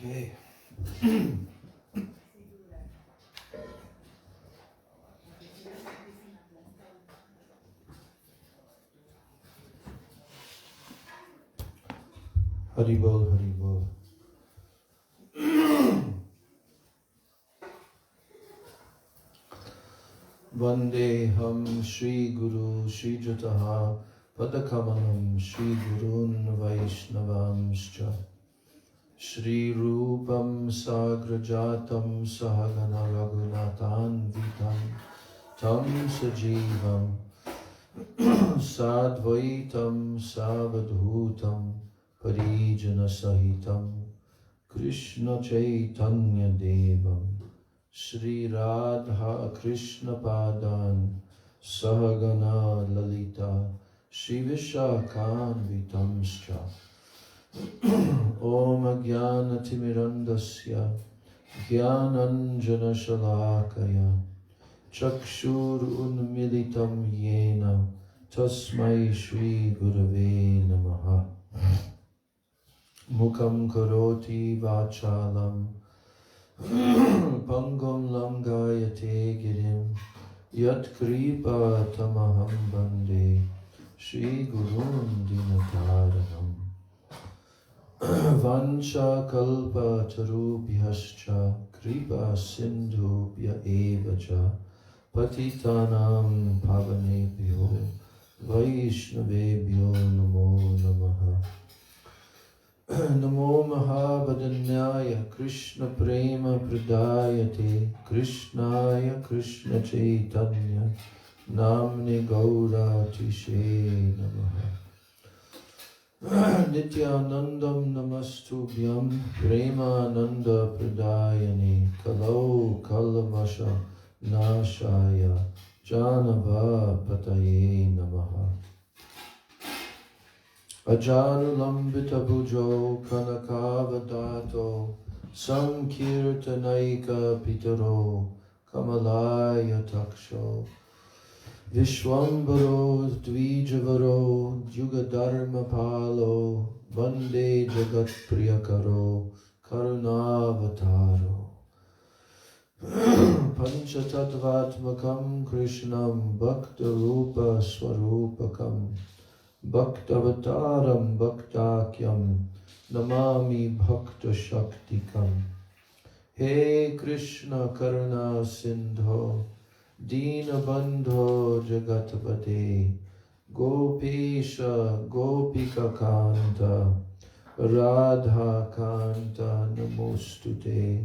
Okay. Haribol, Haribol. Vandeham Shri Guru Shri Jataha Padakamanam Shri Gurun Vaishnavamscha Shri Rupam Sagrajatam Sahagana Raghunathan Vitam Tam Sajivam Sadvaitam Savadhutam Parijana Sahitam Krishna Chaitanya Devam Shri Radha Krishna Padan Sahagana Lalita Shri Vishakhan Vitamscha Om Jnana Timirandasya Jnananjana Shalakaya Chakshur Unmilitam Yena Tasmai Shri Gurave Namaha Mukam Karoti Vachalam Pangam Langayate Girim Yat Kripa Tamaham Bande Shri Gurun Dinataranam Vancha Kalpa Tarubhyascha Kripa Sindhubhya Evacha Patitanam Pavanebhyo Vaishnavebhyo Namo Namaha Namo Mahabhadanyaya Krishna Prema Pradayate Krishnaya Krishna Chaitanya Namne Gaura Tishe Namaha Nityanandam Namastubhyam Premananda Pradayane Kalau Kalamasha Nashaya Janava Pataye Namaha Ajanulambita Bhujo Kanakavadato Sankirtanaika Pitaro Kamalaya Taksho Vishwambaro Dvijavaro Yugadharma Palo Vande Jagat Priyakaro Karunavataro Panchatattvatmakam Krishnam Bhakta Rupa Swarupakam Bhaktavataram Bhaktakyam Namami Bhakta Shaktikam He Krishna Karuna Sindho Dina Bandho Jagatpate Gopesha Gopika Kanta Radha Kanta Namostute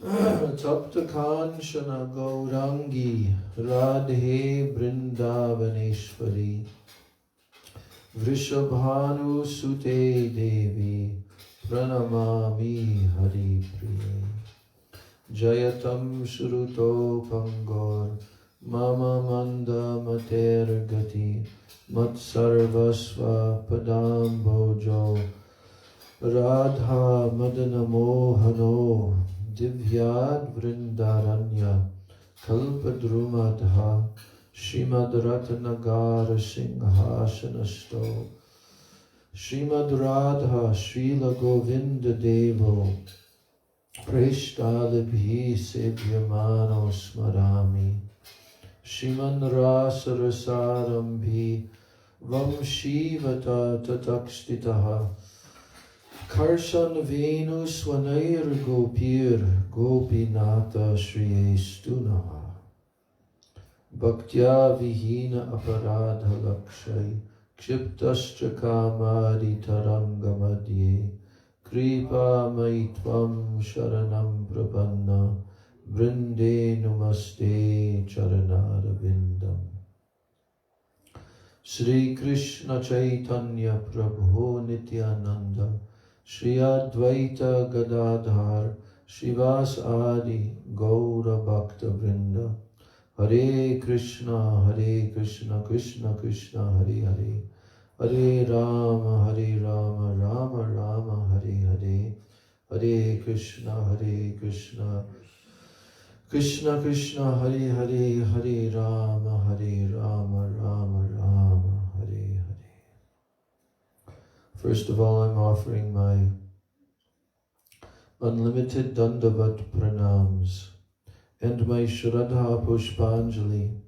Tapta Kanchana Gaurangi Radhe Brindavaneshwari Vrishabhanu Sute Devi Pranamami Hari Priye Jayatam Shruto Pangor Mama Manda Mater Gati Mat Sarvasva Padam Bojo Radha Madana Mohano Divyad Vrindaranya Kalpadrumadha Shrimad Ratnagara Singhasanasto Shrimad Radha Srila Govinda Devo Preshtalabhi Sevyamano Smarami Shriman Rasa Rasarambhi Vamshivata Tatakstitaha Karshan Venu Swanair Gopir Gopinata Shriyestunaha Bhaktya Vihina Aparadha Lakshay Kshiptascha Kamari Tarangamadye Kripa Maitvam Sharanam Prapanna Brinde Namaste Charanarabindam Shri Krishna Chaitanya Prabhu Nityananda Shri Advaita Gadadhar Shivas Adi Gaura Bhakta Vrinda Hare Krishna Krishna Krishna Hare Hare Hare Rama Rama Rama Hare Hare Hare Krishna Krishna Krishna Hare Hare Hare Rama Rama Rama Hare Hare. First of all, I'm offering my unlimited Dandavat Pranams, and my Shraddha-pushpanjali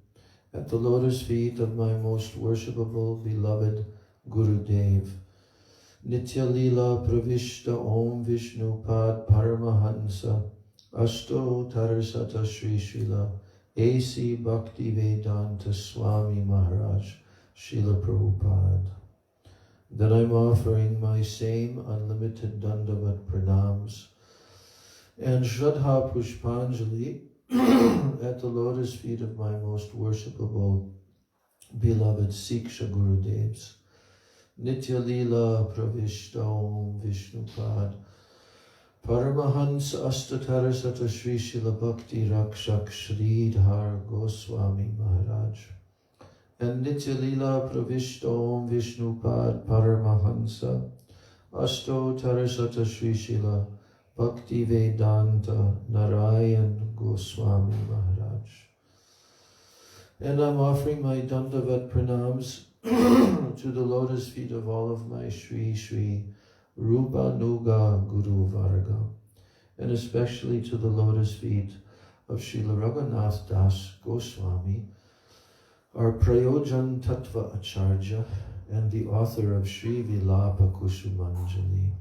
at the lotus feet of my most worshipable beloved Gurudev. Nitya Lila Pravishta Om Vishnu Pad Paramahansa Ashto Tarasata Sri Srila A.C. Bhakti Vedanta Swami Maharaj Srila Prabhupada. That I'm offering my same unlimited Dandavat Pranams and Shraddha Pushpanjali at the lotus feet of my most worshipable beloved Siksha Gurudevs. Nitya Lila Pravishta Om Vishnupad Paramahansa Astatarasata Sri Srila Bhakti Rakshak Sridhar Goswami Maharaj. And Nitya Lila Pravishta Om Vishnupad Paramahansa Asto Tarasata Sri Srila Bhakti Vedanta Narayan Goswami Maharaj. And I'm offering my Dandavat Pranams to the lotus feet of all of my Shri Shri Rupa Nuga Guru Varga, and especially to the lotus feet of Srila Raghunath Das Goswami, our Prayojan Tattva Acharya and the author of Sri Vilapa-kusumanjali.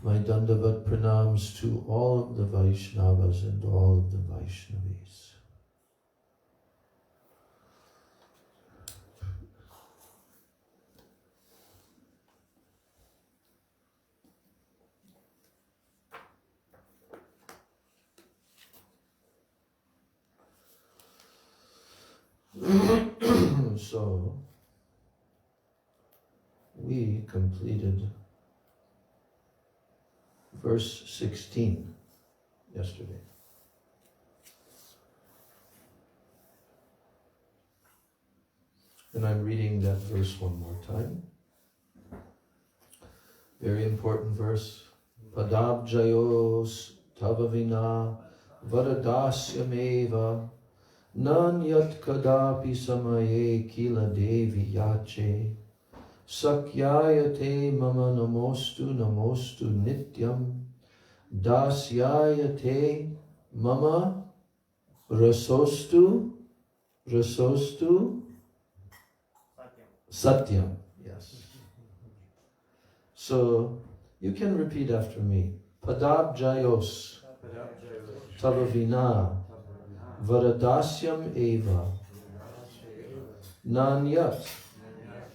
My Dandavat Pranams to all of the Vaishnavas and all of the Vaishnavis. So, we completed verse 16 yesterday. And I'm reading that verse one more time. Very important verse. Padabjayos tavavina varadasyameva Nanyat kadapi samaye kila devi yache Sakyayate mama namostu nityam Dasyayate mama rasostu satyam. Yes. So you can repeat after me. Padabjayos tavavina Varadasyam eva Nanyat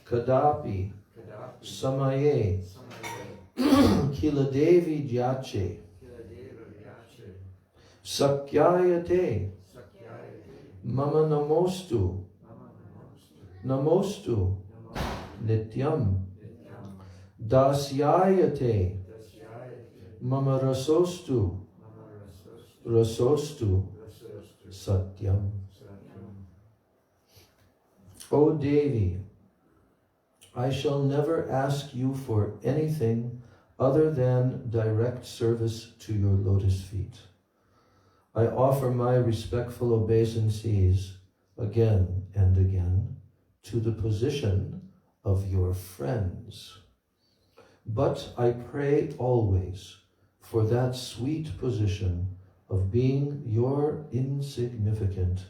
Kadapi Samaye Kiladevi Jyache Sakyayate Mama Namostu Nityam Dasyayate Mama Rasostu Satyam. O Devi, I shall never ask you for anything other than direct service to your lotus feet. I offer my respectful obeisances again and again to the position of your friends. But I pray always for that sweet position of being your insignificant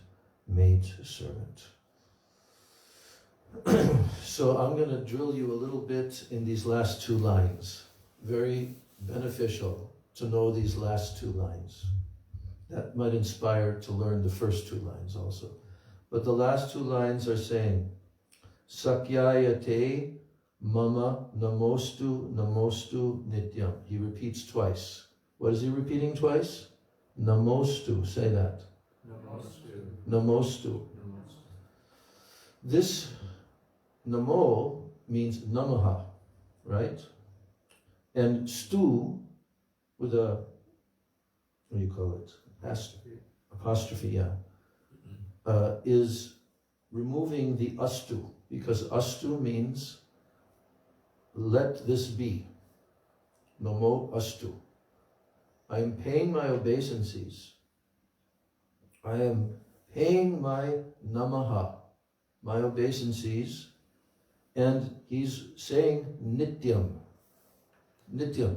maid servant. So I'm going to drill you a little bit in these last two lines. Very beneficial to know these last two lines. That might inspire to learn the first two lines also. But the last two lines are saying, Sakyayate mama namostu nityam. He repeats twice. What is he repeating twice? Namostu, say that. Namostu. This namo means namaha, right? And stu with a, what do you call it? Apostrophe, yeah. Is removing the astu, because astu means let this be. Namo astu. I am paying my obeisances. I am paying my namaha, my obeisances, and he's saying nityam. Nityam.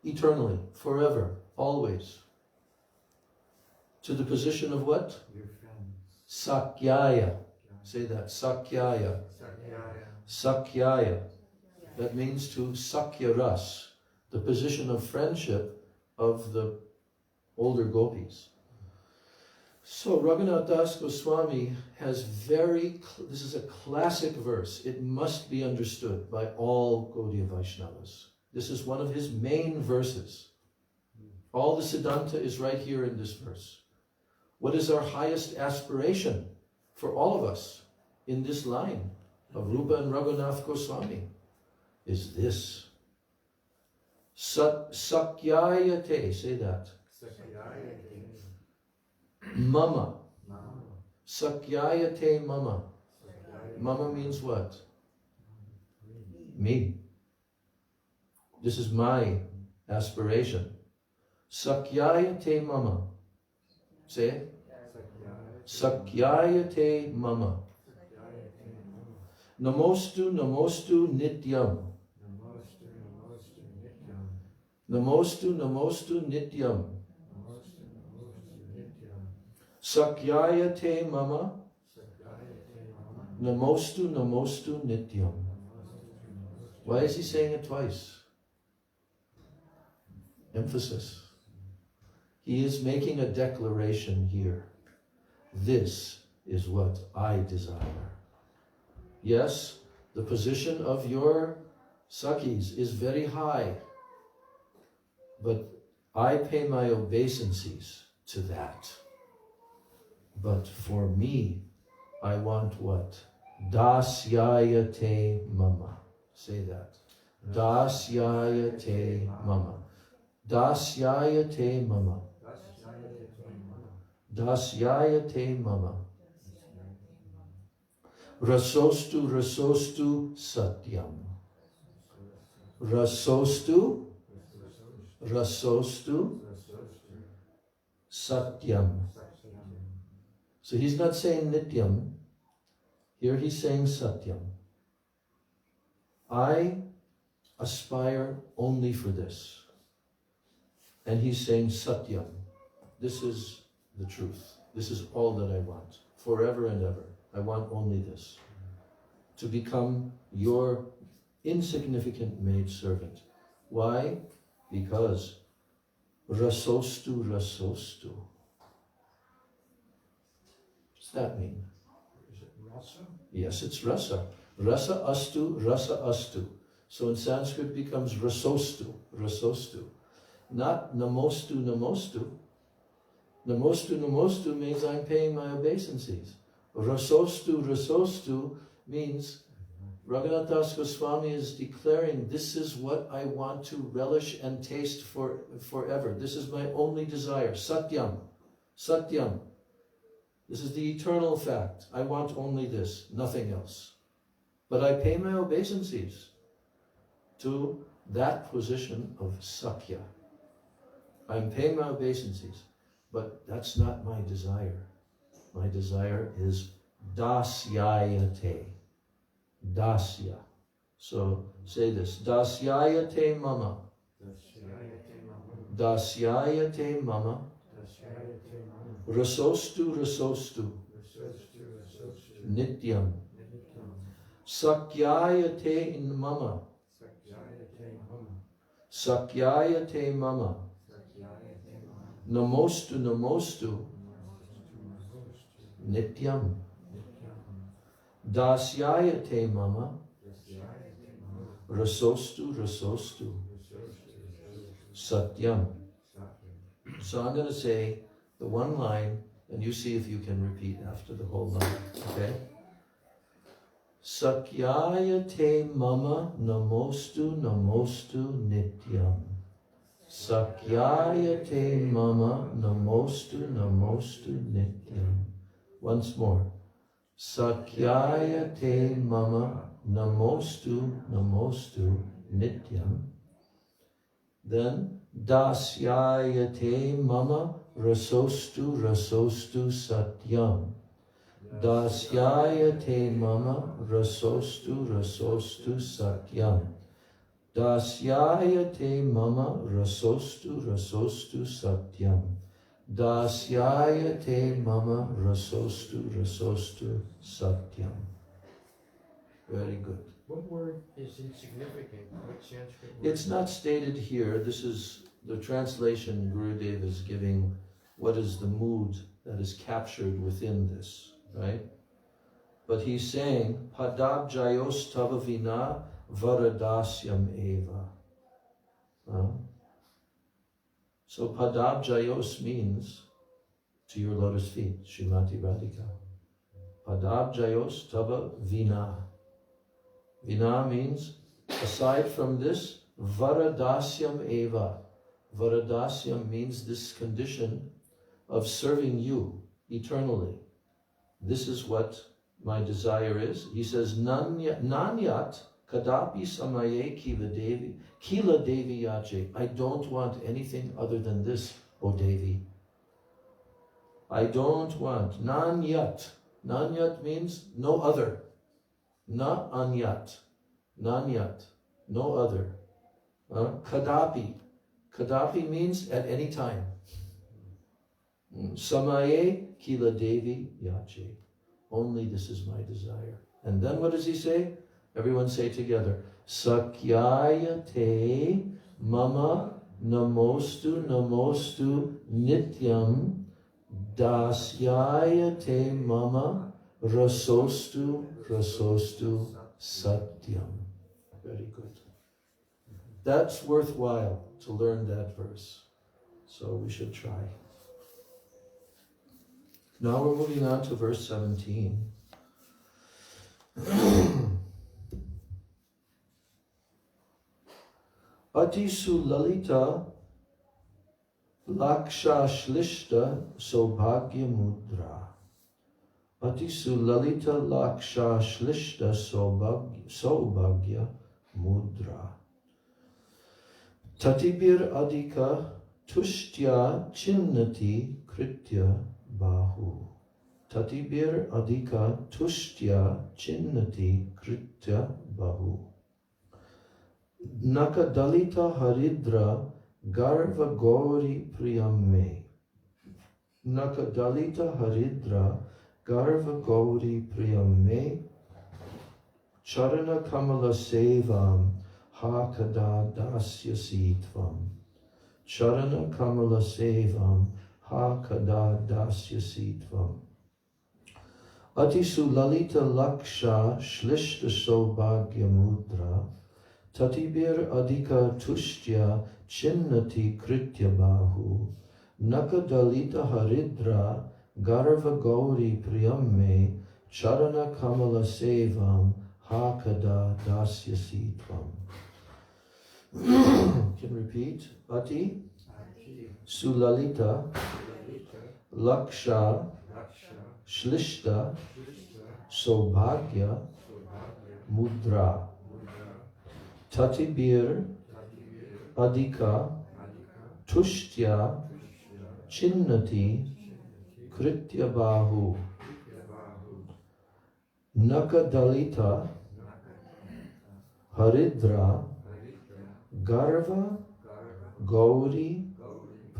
eternally, forever, always. To the position of what? Your friends. Sakyaya. Say that. Sakyaya. Sakyaya. That means to sakya ras, the position of friendship of the older gopis. So Raghunath Das Goswami has this is a classic verse. It must be understood by all Gaudiya Vaishnavas. This is one of his main verses. All the Siddhanta is right here in this verse. What is our highest aspiration for all of us in this line of Rupa and Raghunath Goswami? Is this. Sakyayate, say that. Mama. Sakyayate mama. Mama means what? Me. This is my aspiration. Sakyayate mama. Say it. Sakyayate mama. Namostu namostu nityam. Namostu namostu nityam. Sakyayate mama. Namostu namostu nityam. Why is he saying it twice? Emphasis. He is making a declaration here. This is what I desire. Yes, the position of your Sakhis is very high, but I pay my obeisances to that. But for me, I want what? Dasyayate mama. Say that. Dasyayate mama. Dasyayate mama. Dasyayate mama. Rasostu rasostu satyam. Rasostu rasostu satyam. So he's not saying nityam. Here he's saying satyam. I aspire only for this. And he's saying satyam. This is the truth. This is all that I want. Forever and ever. I want only this. To become your insignificant maidservant. Why? Because rasostu rasostu. What's that mean? Is it rasa? Yes, it's rasa. Rasa astu. So in Sanskrit it becomes rasostu, rasostu. Not namostu, namostu. Namostu, namostu means I'm paying my obeisances. Rasostu, rasostu means Raghunath Das Goswami is declaring, this is what I want to relish and taste forever. This is my only desire. Satyam. Satyam. This is the eternal fact. I want only this, nothing else. But I pay my obeisances to that position of Sakya. I'm paying my obeisances, but that's not my desire. My desire is dasyayate. Dasya. So say this. Dasyayate mama. Dasyayate mama. Rasostu rasostu. Nityam. Sakyayate in mama. Sakyayate mama. Namostu namostu. Nityam. Dasyayate mama. Rasostu rasostu. Satyam. So I'm going to say the one line, and you see if you can repeat after the whole line, okay? Sakyayate mama namostu namostu nityam. Sakyayate mama namostu namostu nityam. Once more. Sakyayate mama namostu namostu nityam. Then dasyayate mama rasostu rasostu satyam. Dasyayate mama rasostu rasostu satyam. Dasyaya te mama rasostu rasostu satyam. Dasyaya te mama rasostu rasostu satyam. Very good. What word is insignificant? What Sanskrit word? It's not stated here. This is the translation Gurudev is giving. What is the mood that is captured within this, right? But he's saying, Padab jayos tavavina varadasyam eva. So Padab jayos means to your lotus feet, Srimati Radhika. Padab jayos tava vina. Vina means, aside from this, varadasyam eva. Varadasyam means this condition of serving you eternally. This is what my desire is. He says, Nanyat kadapi samaye kila devi yache. I don't want anything other than this, O Devi. I don't want. Nanyat. Nanyat means no other. Na anyat. Nanyat. No other. Kadapi. Kadapi means at any time. Samaye kila devi yache. Only this is my desire. And then what does he say? Everyone say together. Sakyaya te mama namostu namostu nityam dasyaya te mama rasostu rasostu satyam. Very good. That's worthwhile to learn that verse. So we should try. Now we're moving on to verse 17. Atisu lalita laksha shlishta sobhagya mudra. Atisu lalita laksha shlishta sobhagya mudra. Tatibir adika tushtya chinnati kritya bahu. Tatibir adika tushtya chinnati kritya bahu. Nakadalita haridra garva gauri priyamme. Nakadalita haridra garva gauri priyamme. Charana kamala sevam hakada dasya sitvam. Charana kamala sevam hakada dasya sitvam. Atisu lalita laksha shlishta sobhagya mudra. Tatibir adika tushtya chinnati kritya bahu. Nakadalita haridra garva gauri priyamme. Charana kamala sevam hakada dasya sitvam. Can repeat. Ati sulalita laksha shlishta sobhagya mudra. Tatibir adika tushtya chinnati kritya bahu. Nakadalita haridra garva gauri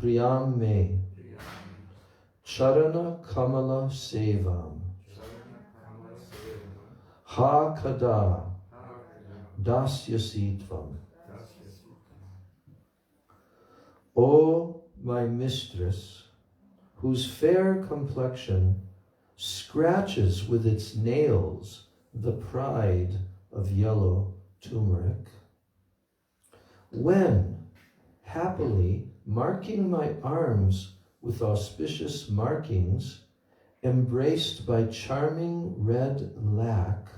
priyamme. Charana kamala sevam hakada dasya sitvam. O my mistress, whose fair complexion scratches with its nails the pride of yellow turmeric, when, happily marking my arms with auspicious markings, embraced by charming red lac,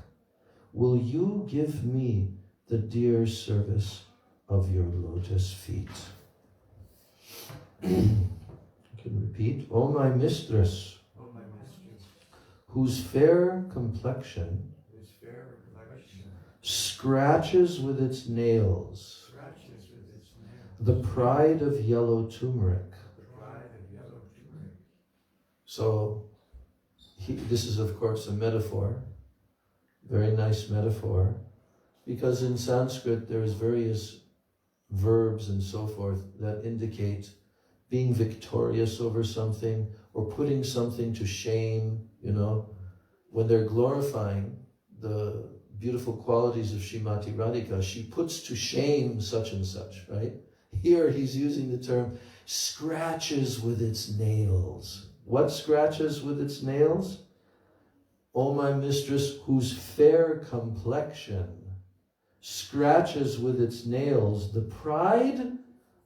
will you give me the dear service of your lotus feet? You can repeat. O my mistress, whose fair complexion scratches with its nails the pride of yellow turmeric. So, this is of course a metaphor, very nice metaphor, because in Sanskrit there's various verbs and so forth that indicate being victorious over something or putting something to shame, you know. When they're glorifying the beautiful qualities of Srimati Radhika, she puts to shame such and such, right? Here he's using the term scratches with its nails. What scratches with its nails? O my mistress, whose fair complexion scratches with its nails the pride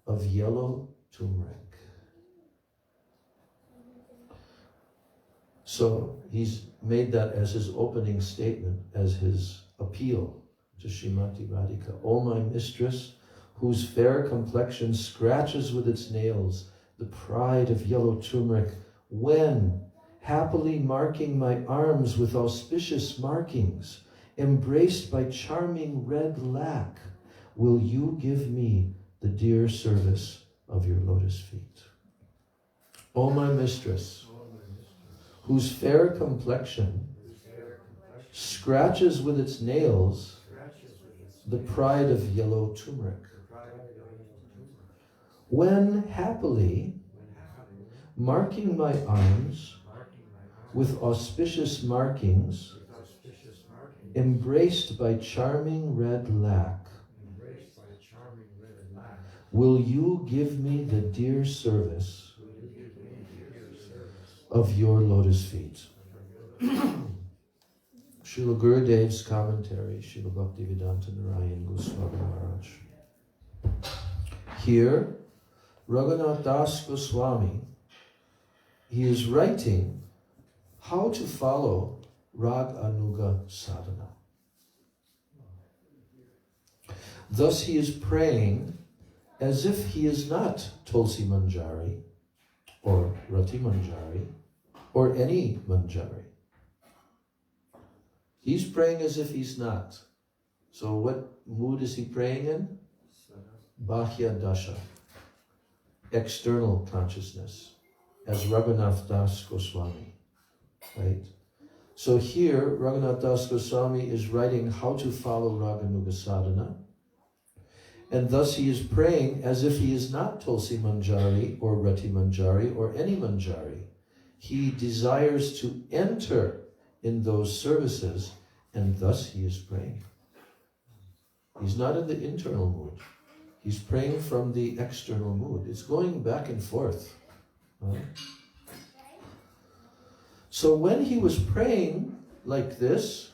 of yellow turmeric. So he's made that as his opening statement, as his appeal to Srimati Radhika. O my mistress, whose fair complexion scratches with its nails the pride of yellow turmeric, when, happily marking my arms with auspicious markings, embraced by charming red lac, will you give me the dear service of your lotus feet. O my mistress, whose fair complexion scratches with its nails the pride of yellow turmeric, when happily marking my arms with auspicious markings, embraced by charming red lac, will you give me the dear service of your lotus feet. Srila Gurudev's commentary, Srila Bhaktivedanta Narayan Goswami Maharaj. Here, Raghunath Das Goswami, he is writing how to follow Rag Anuga Sadhana. Thus he is praying as if he is not Tulsi Manjari or Rati Manjari or any Manjari. He's praying as if he's not. So what mood is he praying in? Bahya Dasha, external consciousness, as Raghunath Das Goswami, right? So here, Raghunath Das Goswami is writing how to follow Raganuga Sadhana, and thus he is praying as if he is not Tulsi Manjari or Rati Manjari or any Manjari. He desires to enter in those services, and thus he is praying. He's not in the internal mood. He's praying from the external mood. It's going back and forth. Right? So when he was praying like this,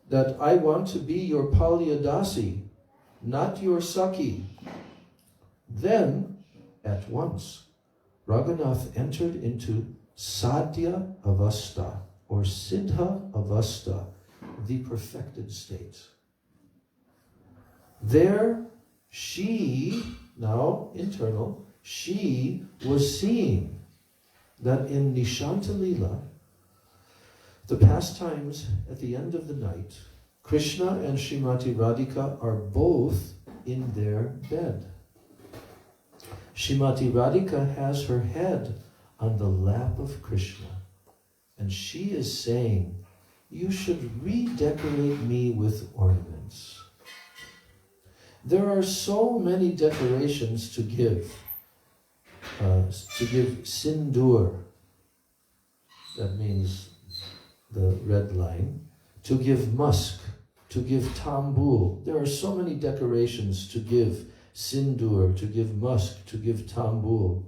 that I want to be your Palyadasi, not your Saki, then at once Raghunath entered into Sadhya Avastha or Siddha Avastha, the perfected state. There she, now internal, she was seeing that in Nishanta Leela, the pastimes at the end of the night, Krishna and Srimati Radhika are both in their bed. Srimati Radhika has her head on the lap of Krishna, and she is saying, you should redecorate me with ornaments. There are so many decorations to give. Sindur, that means the red line, to give musk, to give tambul. There are so many decorations to give sindur, to give musk, to give tambul.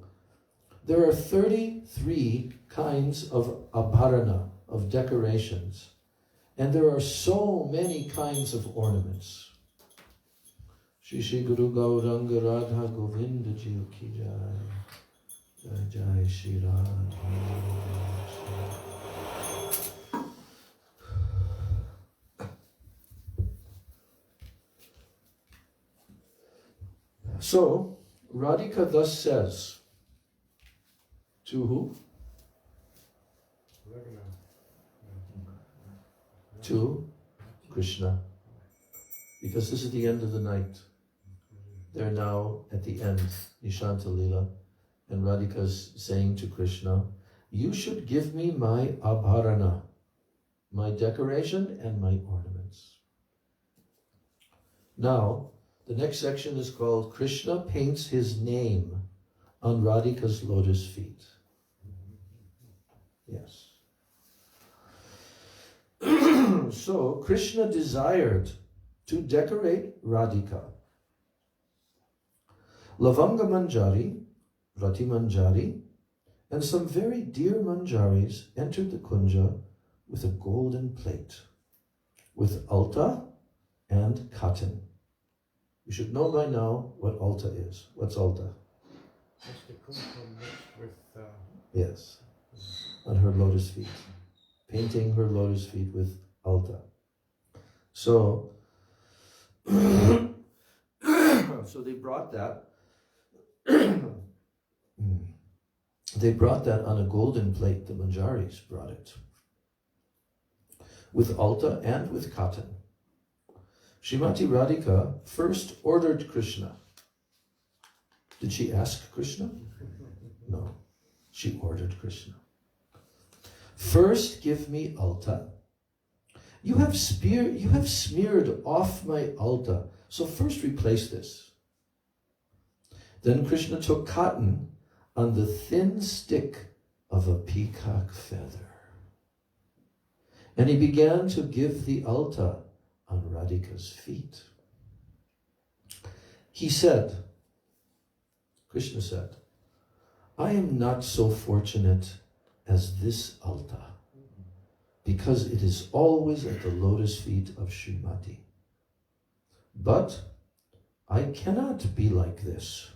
There are 33 kinds of abharana, of decorations, and there are so many kinds of ornaments. Shri Shri Guru Gauranga Radha Govinda Ji Ki Jai. Jai Jai Shri Radha. So, Radhika thus says, to who? To Krishna. Because this is the end of the night. They're now at the end, Nishanta Leela, and Radhika's saying to Krishna, you should give me my abharana, my decoration and my ornaments. Now, the next section is called Krishna paints his name on Radhika's lotus feet. Yes. So, Krishna desired to decorate Radhika. Lavanga Manjari, Rati Manjari, and some very dear manjaris entered the kunja with a golden plate, with alta and cotton. You should know by now what alta is. What's alta? That's the kumkum mixed with... Yes, on her lotus feet. Painting her lotus feet with alta. So, so they brought that. They brought that on a golden plate. The manjaris brought it. With alta and with cotton. Srimati Radhika first ordered Krishna. Did she ask Krishna? No. She ordered Krishna. First give me alta. You have smeared off my alta, so first replace this. Then Krishna took cotton on the thin stick of a peacock feather. And he began to give the alta on Radhika's feet. He said, Krishna said, I am not so fortunate as this alta, because it is always at the lotus feet of Srimati. But I cannot be like this.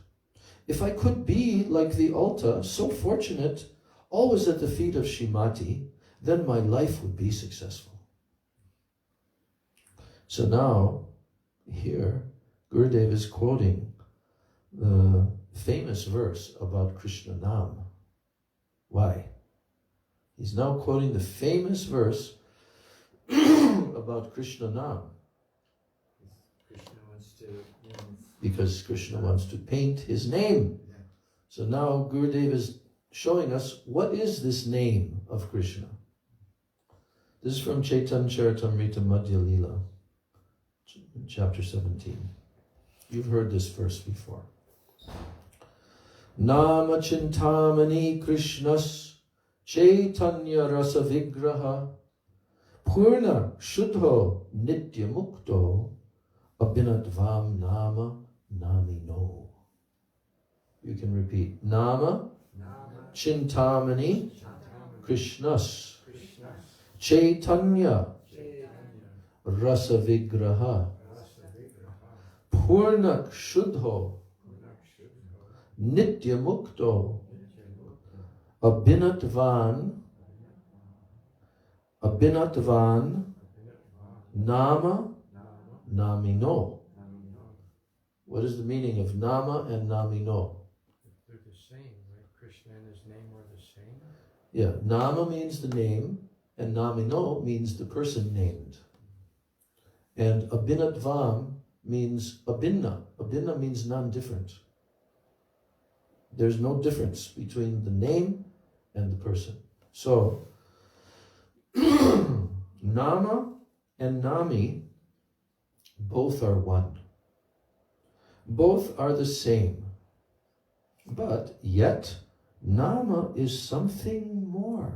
If I could be like the alta, so fortunate, always at the feet of Srimati, then my life would be successful. So now, here, Gurudev is quoting the famous verse about Krishna Nam. Why? He's now quoting the famous verse about Krishna Nam. Krishna wants to... Because Krishna wants to paint his name. Yeah. So now Gurudev is showing us what is this name of Krishna. This is from Chaitanya Charitamrita Madhya Lila, chapter 17. You've heard this verse before. Nama Chintamani Krishnas Chaitanya Rasa Vigraha Purna Shuddho Nitya Mukto Abhinadvam Nama Nami No. You can repeat. Nama Chintamani Krishnas Chaitanya Rasa Vigraha Purnak Shuddho Nitya Mukto Abhinatvan Nama Nami No. What is the meaning of Nama and Nami No? They're the same, right? Krishna and his name are the same. Yeah, Nama means the name, and Nami No means the person named. And Abhinatvam means abhinna. Abhinna means non-different. There's no difference between the name and the person. So, Nama and Nami both are one. Both are the same. But yet, Nama is something more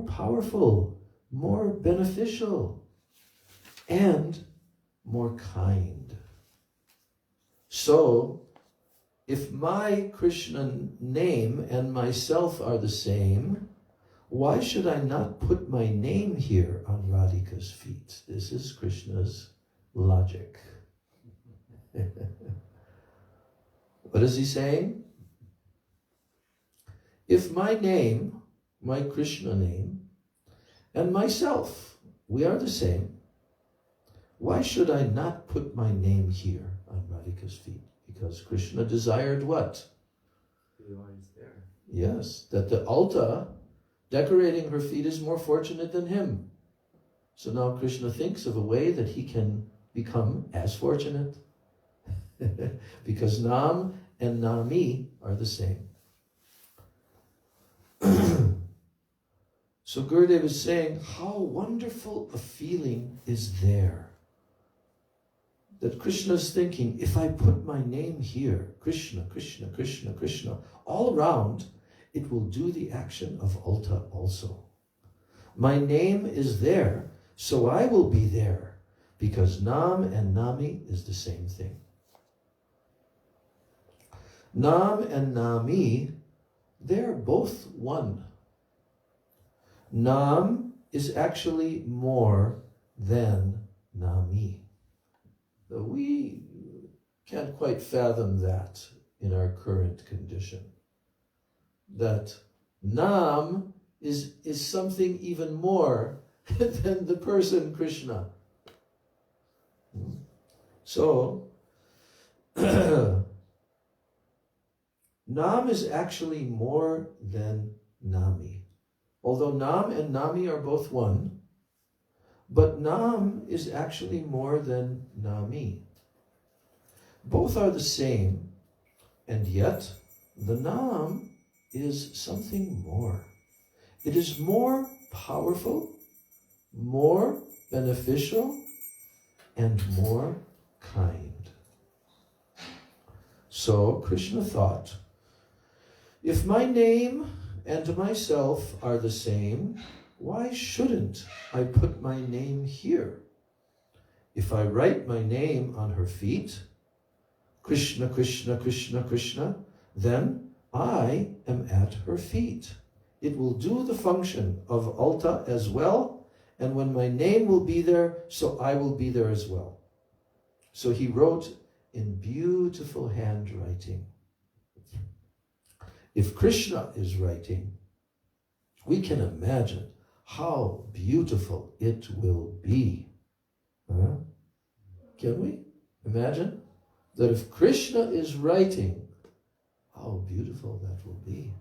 powerful, more beneficial, and more kind. So, if my Krishna name and myself are the same, why should I not put my name here on Radhika's feet? This is Krishna's logic. What is he saying? If my name, my Krishna name, and myself, we are the same, why should I not put my name here on Radhika's feet? Because Krishna desired what? There. Yes, that the alta decorating her feet is more fortunate than him. So now Krishna thinks of a way that he can become as fortunate. Because Nam and Nami are the same. So Gurudev is saying, how wonderful a feeling is there that Krishna's thinking, if I put my name here, Krishna, Krishna, Krishna, Krishna, all around, it will do the action of Alta also. My name is there, so I will be there, because Nam and Nami is the same thing. Nam and Nami, they're both one. Nam is actually more than Nami. We can't quite fathom that in our current condition. That Nam is something even more than the person Krishna. So, Nam is actually more than Nami. Although Nam and Nami are both one, but Nam is actually more than Nami. Both are the same, and yet the Nam is something more. It is more powerful, more beneficial, and more kind. So Krishna thought, if my name and myself are the same, why shouldn't I put my name here? If I write my name on her feet, Krishna, Krishna, Krishna, Krishna, then I am at her feet. It will do the function of Alta as well, and when my name will be there, so I will be there as well. So he wrote in beautiful handwriting. If Krishna is writing, we can imagine how beautiful it will be. Huh? Can we imagine that if Krishna is writing, how beautiful that will be?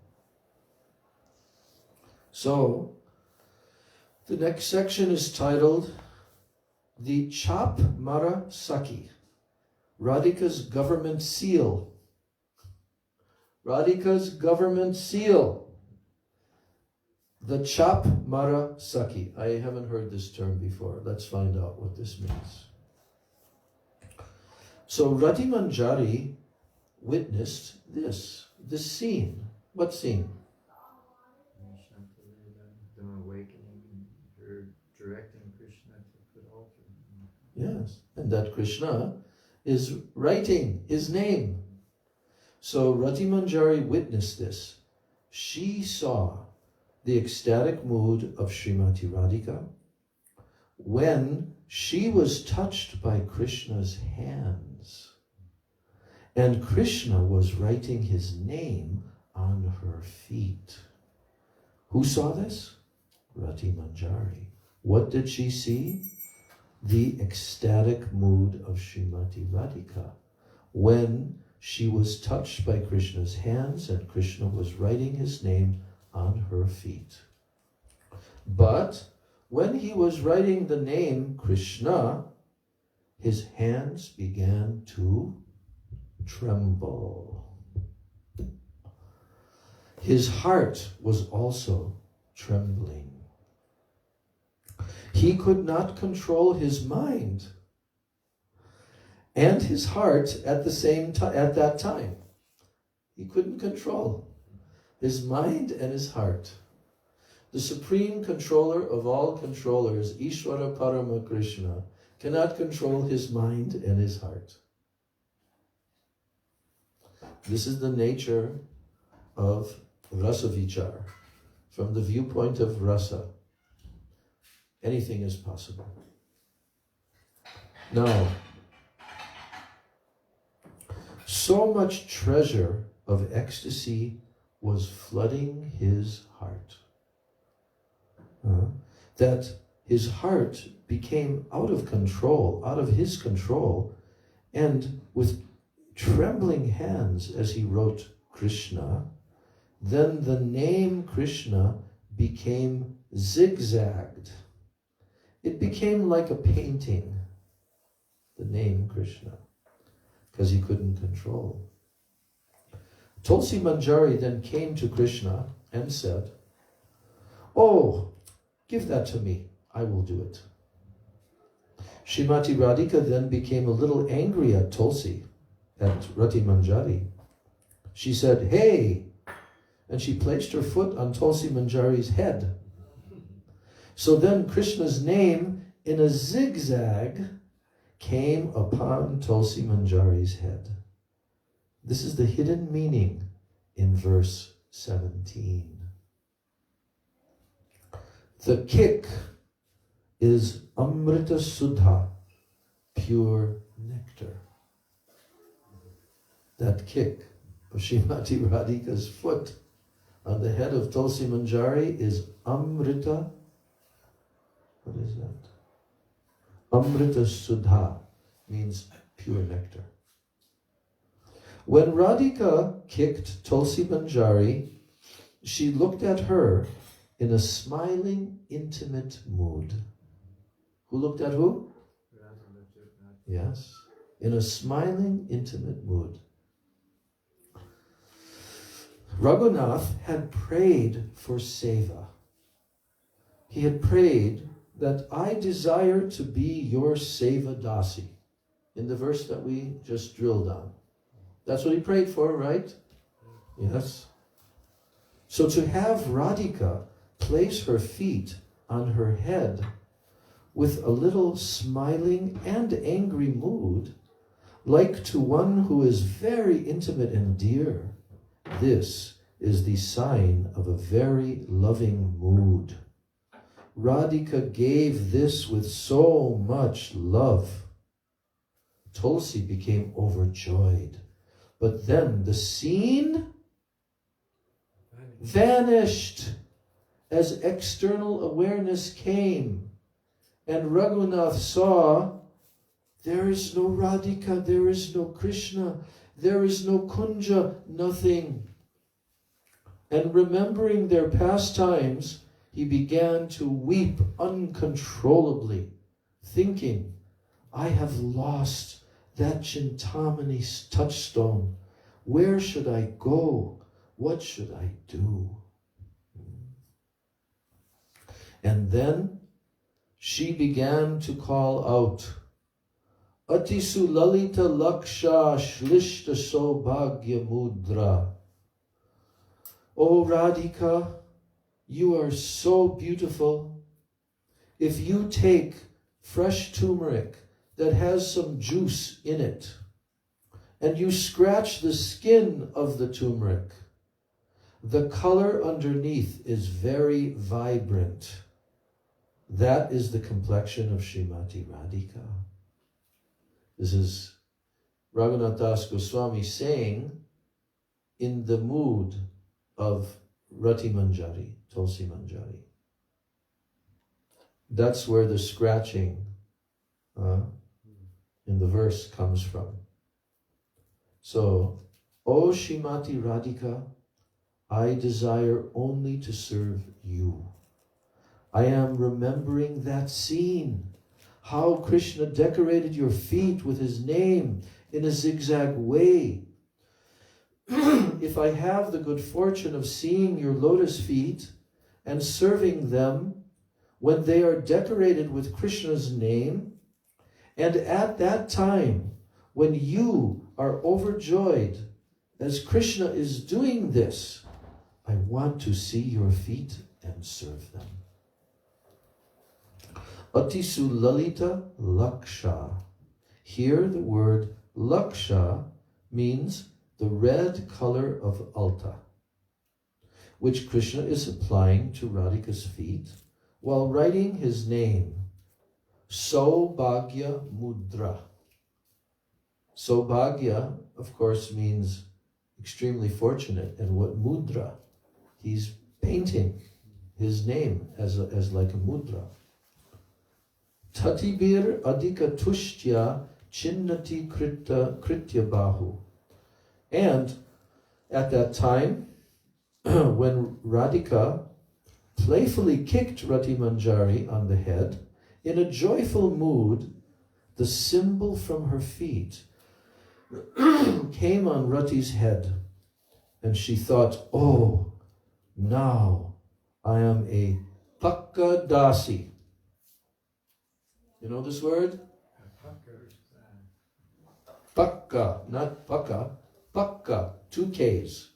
So, the next section is titled The Chap Mara Saki, Radhika's government seal. Radhika's government seal. The Chap Mara Saki. I haven't heard this term before. Let's find out what this means. So Rati Manjari witnessed this scene. What scene? Them awakening, her directing Krishna to put altar. Yes, and that Krishna is writing his name. So Rati Manjari witnessed this. She saw the ecstatic mood of Srimati Radhika when she was touched by Krishna's hands. And Krishna was writing his name on her feet. Who saw this? Rati Manjari. What did she see? The ecstatic mood of Srimati Radhika when she was touched by Krishna's hands and Krishna was writing his name on her feet. But when he was writing the name Krishna, his hands began to tremble. His heart was also trembling. He could not control his mind and his heart at the same time. At that time, he couldn't control his mind and his heart. The supreme controller of all controllers, Ishvara Parama Krishna, cannot control his mind and his heart. This is the nature of rasa vichar. From the viewpoint of rasa, anything is possible. Now, so much treasure of ecstasy was flooding his heart, that his heart became out of control, out of his control, and with trembling hands as he wrote Krishna, then the name Krishna became zigzagged. It became like a painting, the name Krishna, because he couldn't control. Tulsi Manjari then came to Krishna and said, "Oh, give that to me, I will do it." Srimati Radhika then became a little angry at Tulsi, at Rati Manjari. She said, "Hey!" And she placed her foot on Tulsi Manjari's head. So then Krishna's name, in a zigzag, came upon Tulsi Manjari's head. This is the hidden meaning in verse 17. The kick is Amrita Sudha, pure nectar. That kick of Srimati Radhika's foot on the head of Tulsi Manjari is Amrita. What is that? Amrita Sudha means pure nectar. When Radhika kicked Tulsi Manjari, she looked at her in a smiling, intimate mood. Who looked at who? Yes, in a smiling, intimate mood. Raghunath had prayed for seva. He had prayed that I desire to be your seva dasi, in the verse that we just drilled on. That's what he prayed for, right? Yes. So to have Radhika place her feet on her head with a little smiling and angry mood, like to one who is very intimate and dear, this is the sign of a very loving mood. Radhika gave this with so much love. Tulsi became overjoyed. But then the scene vanished as external awareness came. And Raghunath saw, there is no Radhika, there is no Krishna, there is no Kunja, nothing. And remembering their pastimes, he began to weep uncontrollably, thinking, I have lost that Chintamani touchstone. Where should I go? What should I do? And then she began to call out, Atisu Lalita Laksha Shlishta Sobhagya Mudra. Oh Radhika, you are so beautiful. If you take fresh turmeric that has some juice in it, and you scratch the skin of the turmeric, the color underneath is very vibrant. That is the complexion of Srimati Radhika. This is Raghunath Das Goswami saying in the mood of Rati Manjari, Tulsi Manjari. That's where the scratching in the verse comes from. So, O Srimati Radhika, I desire only to serve you. I am remembering that scene, how Krishna decorated your feet with his name in a zigzag way. If I have the good fortune of seeing your lotus feet and serving them when they are decorated with Krishna's name, and at that time when you are overjoyed as Krishna is doing this, I want to see your feet and serve them. Atisu Lalita Laksha. Here the word Laksha means the red color of alta, which Krishna is applying to Radhika's feet while writing his name, Saubhagya Mudra. Saubhagya, of course, means extremely fortunate, and what mudra? He's painting his name as like a mudra. Tatibir adhika tushtya chinnati kritya bahu. And at that time, when Radhika playfully kicked Rati Manjari on the head, in a joyful mood, the symbol from her feet came on Rati's head, and she thought, oh, now I am a Pakka Dasi. You know this word? Pakka, not pakka, pakka, 2 Ks.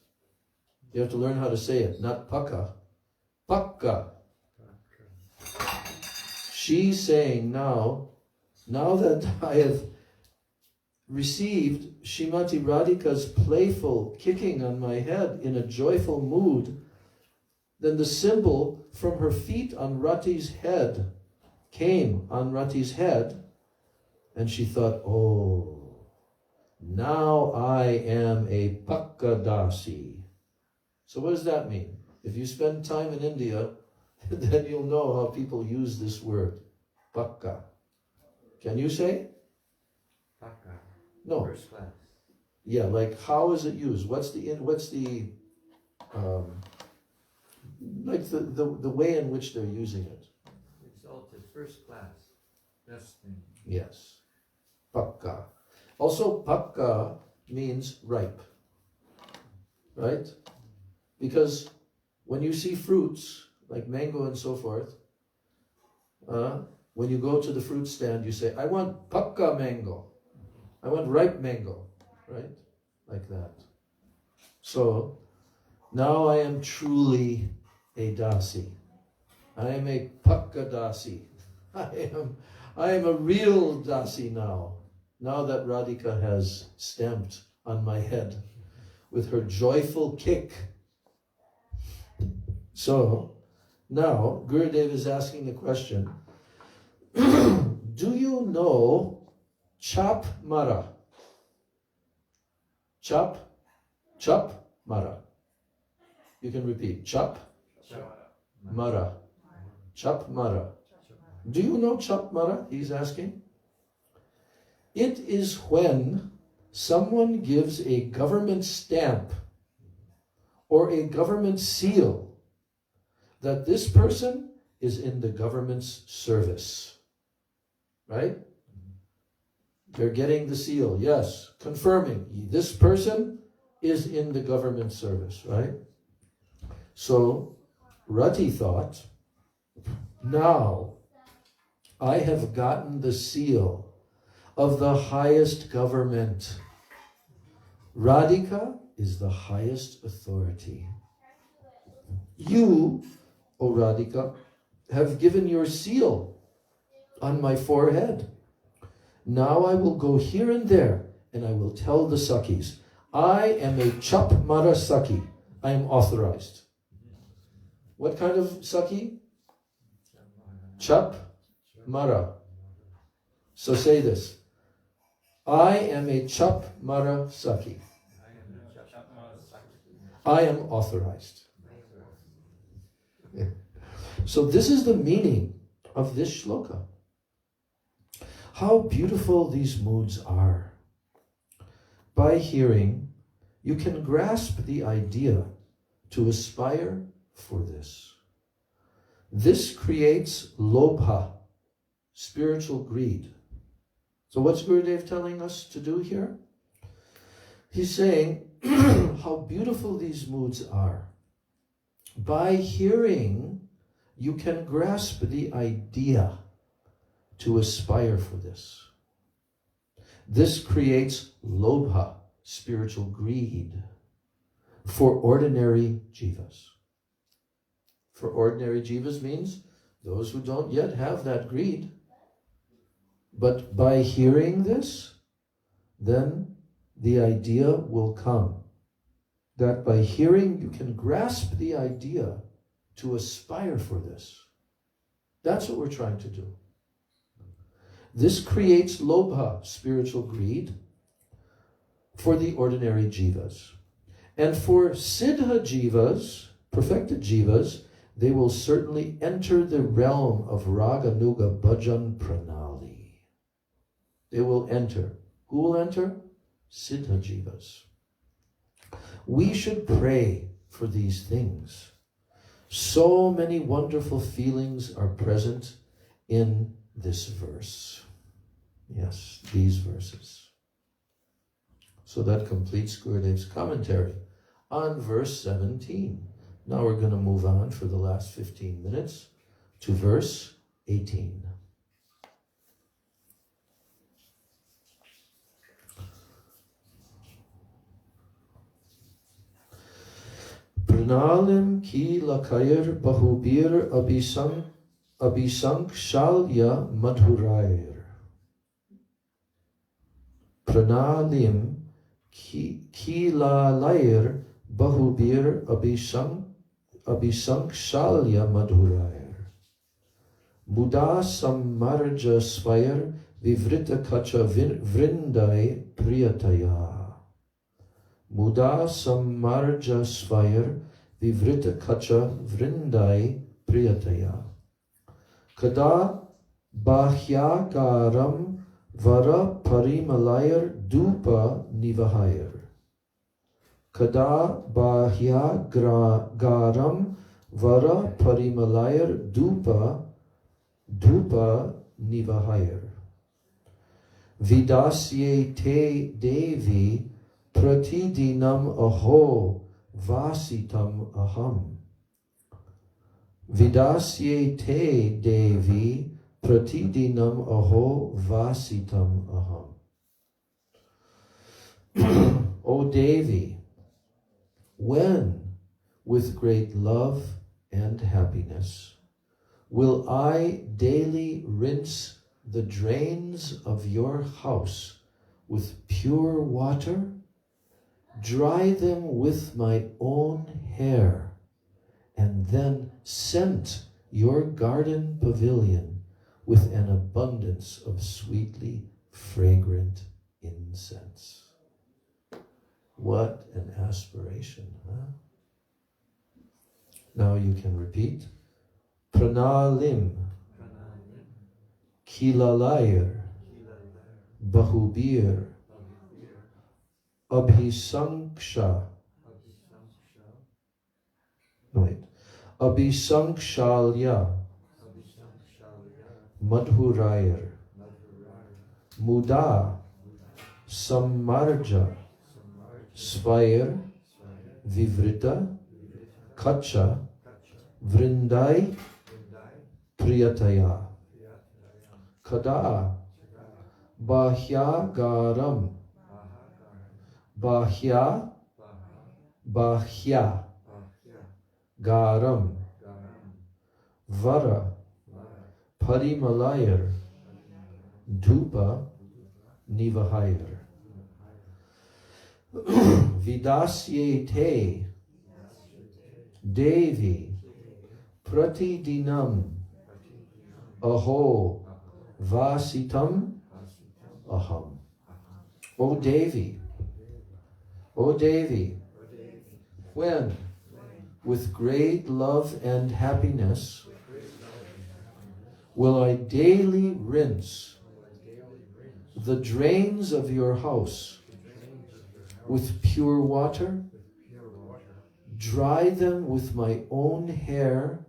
You have to learn how to say it, not pakka, pakka. She's saying now that I have received Srimati Radhika's playful kicking on my head in a joyful mood, then the symbol from her feet on Rati's head came on Rati's head, and she thought, oh, now I am a Pakka Dasi. So what does that mean? If you spend time in India, then you'll know how people use this word, Pakka. Can you say? Pakka. No. First class. Yeah, like how is it used? What's the way in which they're using it? Exalted, first class, best thing. Yes, pakka. Also, pakka means ripe, right? Because when you see fruits like mango and so forth, when you go to the fruit stand, you say, "I want pakka mango. I want ripe mango," right? Like that. So now I am truly a dasi. I am a pakka dasi. I am a real dasi now. Now that Radhika has stamped on my head with her joyful kick. So now Gurudev is asking the question, do you know chap mara? Chap mara. You can repeat. Chap mara. Chap mara. Do you know chap mara? He's asking. It is when someone gives a government stamp or a government seal that this person is in the government's service. Right? They're getting the seal, yes, confirming this person is in the government service, right? So Rati thought, now I have gotten the seal of the highest government. Radhika is the highest authority. You, O Radhika, have given your seal on my forehead. Now I will go here and there, and I will tell the Sakhis, I am a Chap Mara Sakhi. I am authorized. What kind of Sakhi? Chap Mara. So say this. I am a Chap Mara Sakhi. I am authorized. Yeah. So this is the meaning of this shloka. How beautiful these moods are. By hearing, you can grasp the idea to aspire for this. This creates lobha, spiritual greed. So what's Gurudev telling us to do here? He's saying how beautiful these moods are. By hearing, you can grasp the idea to aspire for this. This creates lobha, spiritual greed, for ordinary jivas. For ordinary jivas means those who don't yet have that greed. But by hearing this, then the idea will come. That by hearing, you can grasp the idea to aspire for this. That's what we're trying to do. This creates lobha, spiritual greed, for the ordinary jivas. And for siddha jivas, perfected jivas, they will certainly enter the realm of raganuga bhajan pranali. They will enter. Who will enter? Siddha jivas. We should pray for these things. So many wonderful feelings are present in this verse. Yes, these verses. So that completes Gurudev's commentary on verse 17. Now we're going to move on for the last 15 minutes to verse 18. Pranalim ki lakair bahubir abhisankshalya madhurair. Pranalim ki lalair bahubir abhisankshalya madhurair. Muda sammarja svair vivrita kacha vrindai priyataya. Muda sammarja svair vivrita kacha vrindai priyataya. Kada bahyagaram vara parimalayar dupa nivahayar. Kada bahyagaram vara parimalayar dupa nivahayar. Vidasye te devi pratidinam aho vasitam aham. Vidasye te devi pratidinam aho vasitam aham. O Devi, when, with great love and happiness, will I daily rinse the drains of your house with pure water, dry them with my own hair, and then scent your garden pavilion with an abundance of sweetly fragrant incense. What an aspiration, huh? Now you can repeat. Pranalim, Kilalayar, Bahubir, Abhisanksha. No, wait. Abhisankshalya, Madhurayar, Muda, Sammarja, Svair, Vivrita, Kacha, Vrindai, Priyataya. Kada, Bahya Garam, Bahya Garam, Vara, Parimalayar, Dhupa, Nivahayar. Vidasye te, Devi, Pratidinam, Aho, Vasitam, Aham. O Devi, when, with great love and happiness, will I daily rinse the drains of your house with pure water, dry them with my own hair,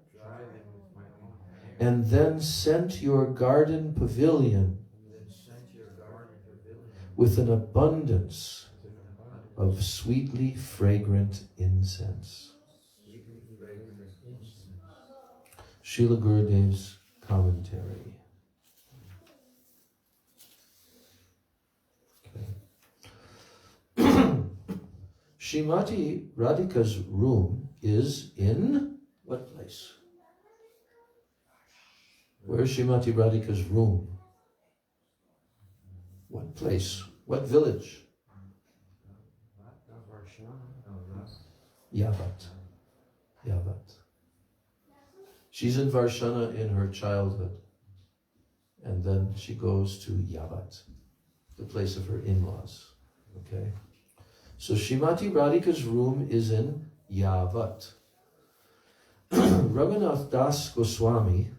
and then scent your garden pavilion with an abundance of sweetly fragrant incense. Srila Gurudev's commentary. Srimati Radhika's room is in what place? Where's Srimati Radhika's room? What place? What village? Yavat. She's in Varshana in her childhood. And then she goes to Yavat, the place of her in-laws. Okay? So Srimati Radhika's room is in Yavat. Raghunath Das Goswami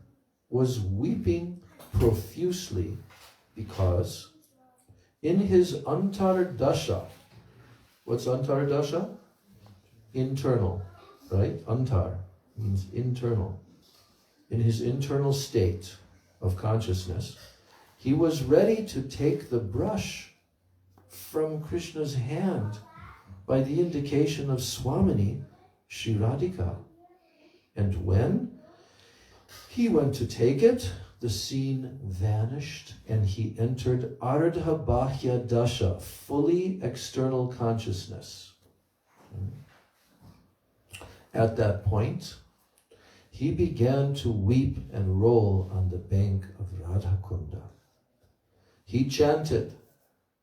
was weeping profusely because in his Antardasha, what's Antardasha? Internal, right? Antar means internal. In his internal state of consciousness, he was ready to take the brush from Krishna's hand by the indication of Swamini, Shri Radhika. And when he went to take it, the scene vanished and he entered Ardha Bahya Dasha, fully external consciousness. At that point, he began to weep and roll on the bank of Radhakunda. He chanted,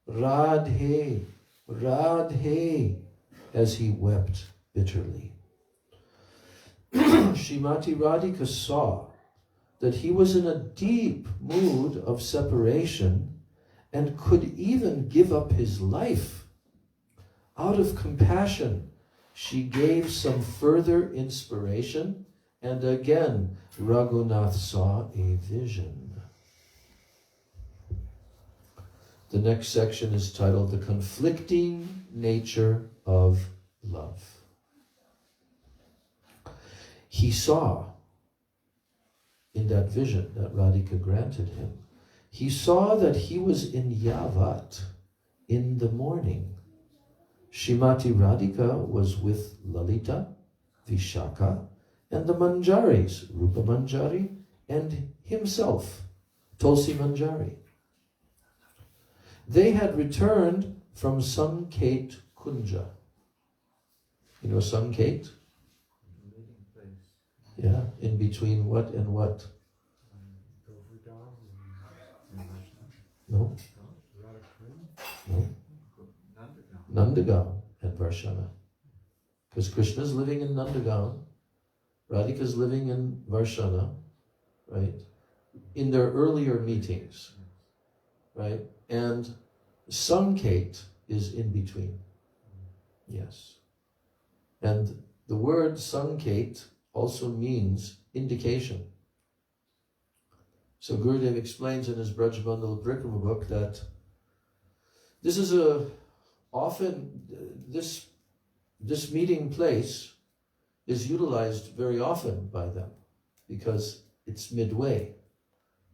Radhe, Radhe, as he wept bitterly. Srimati Radhika saw that he was in a deep mood of separation and could even give up his life. Out of compassion, she gave some further inspiration, and again, Raghunath saw a vision. The next section is titled The Conflicting Nature of Love. He saw in that vision that Radhika granted him, he saw that he was in Yavat in the morning. Srimati Radhika was with Lalita, Vishaka, and the Manjaris, Rupa Manjari, and himself, Tulsi Manjari. They had returned from Sanket Kunja. You know Sanket? Meeting place. Yeah, in between what and what? No? No. Nandagaon and Varshana. Because Krishna's living in Nandagaon, Radhika's living in Varshana, right? In their earlier meetings, right? And Sanket is in between. Yes. And the word Sanket also means indication. So Gurudev explains in his Braj Bandhala Parikrama book that this is this meeting place is utilized very often by them because it's midway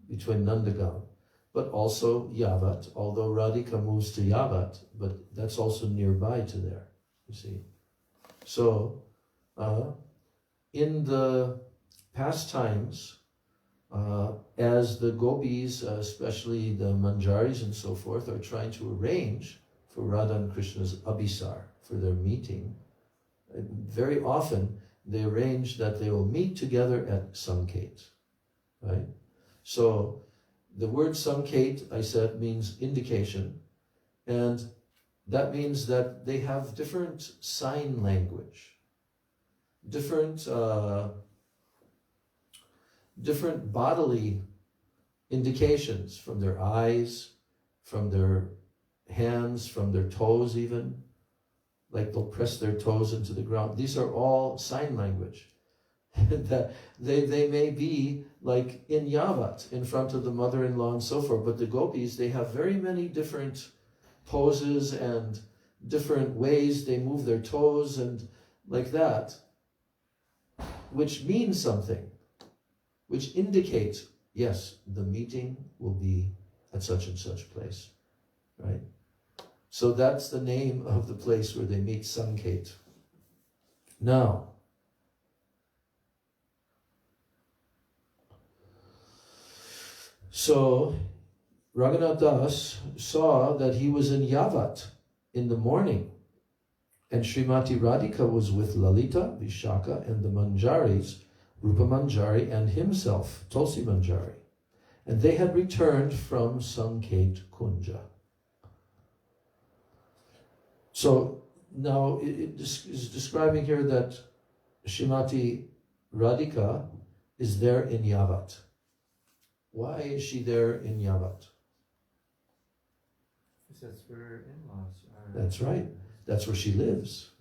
between Nandagaon, but also Yavat, although Radhika moves to Yavat, but that's also nearby to there, you see. So, in the past times, as the gopis, especially the manjaris and so forth, are trying to arrange for Radha and Krishna's abhisar, for their meeting, very often they arrange that they will meet together at Sanket, right? So the word Sanket, I said, means indication, and that means that they have different sign language, different bodily indications from their eyes, from their hands, from their toes even, like they'll press their toes into the ground. These are all sign language. That they may be like in Yavat, in front of the mother-in-law and so forth, but the gopis, they have very many different poses and different ways they move their toes and like that, which means something, which indicates, yes, the meeting will be at such and such place, right? So that's the name of the place where they meet, Sanket. Now, so Raghunath Das saw that he was in Yavat in the morning, and Srimati Radhika was with Lalita, Vishaka, and the Manjaris, Rupa Manjari, and himself, Tulsi Manjari. And they had returned from Sanket Kunja. So now it is describing here that Srimati Radhika is there in Yavat. Why is she there in Yavat? Because that's where her in-laws are. That's right. That's where she lives.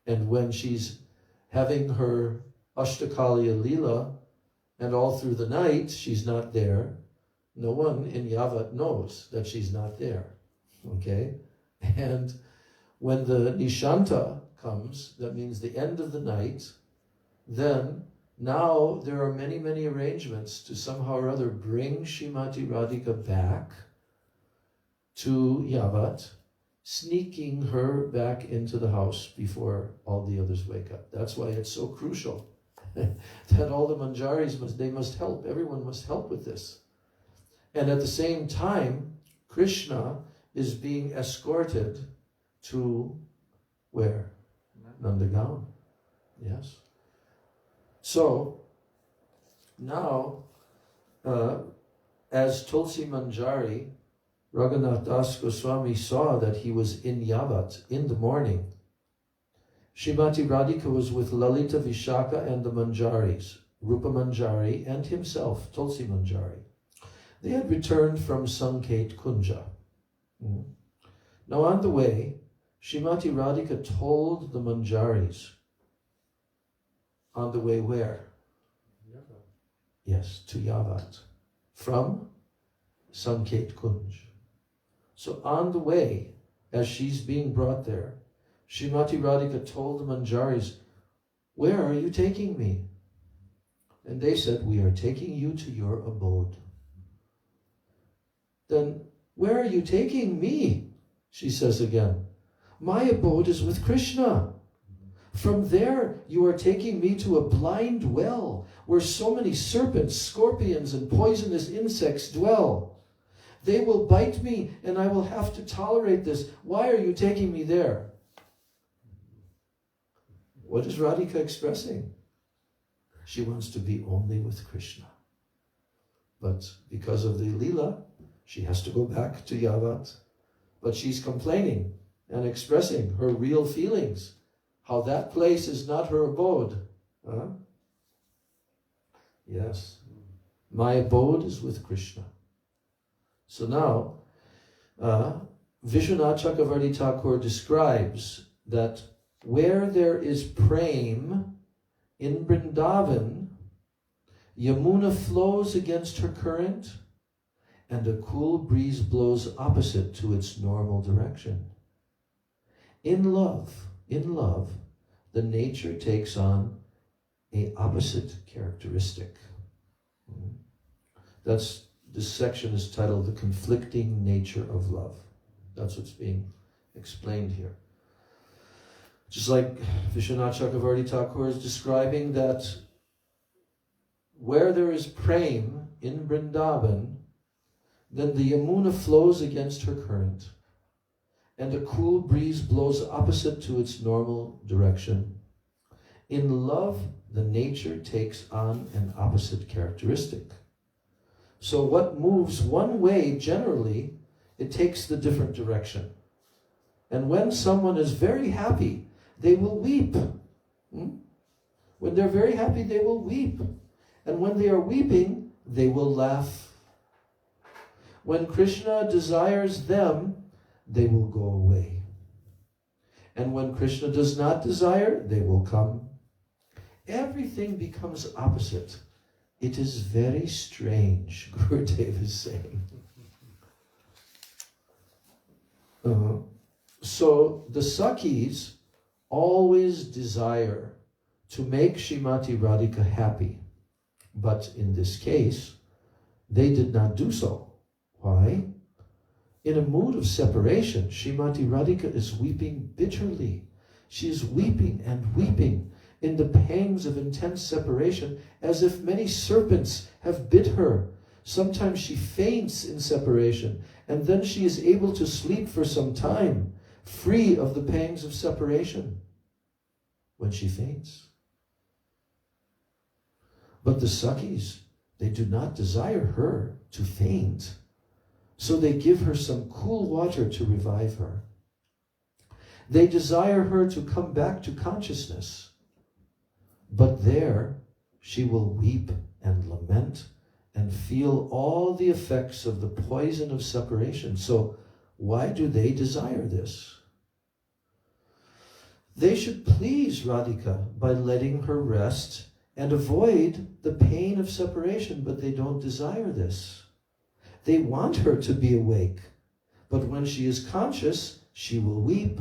And when she's having her Ashtakaliya Leela, and all through the night she's not there, no one in Yavat knows that she's not there. Okay? And when the Nishanta comes, that means the end of the night, then now there are many, many arrangements to somehow or other bring Srimati Radhika back to Yavat, sneaking her back into the house before all the others wake up. That's why it's so crucial that all the manjaris must help. Everyone must help with this. And at the same time, Krishna is being escorted to where? Nandagaon. Yes. So, now, as Tulsi Manjari, Raghunath Das Goswami saw that he was in Yavat in the morning. Srimati Radhika was with Lalita Vishaka and the Manjaris, Rupa Manjari and himself, Tulsi Manjari. They had returned from Sanket Kunja. Now on the way, Srimati Radhika told the Manjaris, on the way where? Yavat. Yes, to Yavat, from Sanket Kunj. So on the way, as she's being brought there, Srimati Radhika told the Manjaris, where are you taking me? And they said, we are taking you to your abode. Then, where are you taking me? She says again, my abode is with Krishna. From there, you are taking me to a blind well, where so many serpents, scorpions, and poisonous insects dwell. They will bite me, and I will have to tolerate this. Why are you taking me there? What is Radhika expressing? She wants to be only with Krishna. But because of the Leela, she has to go back to Yavat. But she's complaining and expressing her real feelings, how that place is not her abode. Huh? Yes. My abode is with Krishna. So now, Vishwanath Chakravarti Thakur describes that where there is prem in Vrindavan, Yamuna flows against her current, and a cool breeze blows opposite to its normal direction. In love, the nature takes on an opposite characteristic. This section is titled The Conflicting Nature of Love. That's what's being explained here. Just like Vishwanath Chakravarti Thakur is describing that where there is prem in Vrindavan, then the Yamuna flows against her current, and a cool breeze blows opposite to its normal direction. In love, the nature takes on an opposite characteristic. So what moves one way, generally, it takes the different direction. And when someone is very happy, they will weep. When they're very happy, they will weep. And when they are weeping, they will laugh. When Krishna desires them, they will go away. And when Krishna does not desire, they will come. Everything becomes opposite. It is very strange, Gurudev is saying. So the Sakhis always desire to make Srimati Radhika happy. But in this case, they did not do so. Why? In a mood of separation, Srimati Radhika is weeping bitterly. She is weeping and weeping in the pangs of intense separation, as if many serpents have bit her. Sometimes she faints in separation, and then she is able to sleep for some time, free of the pangs of separation, when she faints. But the Sakhis, they do not desire her to faint, so they give her some cool water to revive her. They desire her to come back to consciousness, but there she will weep and lament and feel all the effects of the poison of separation. So why do they desire this? They should please Radhika by letting her rest and avoid the pain of separation, but they don't desire this. They want her to be awake, but when she is conscious, she will weep.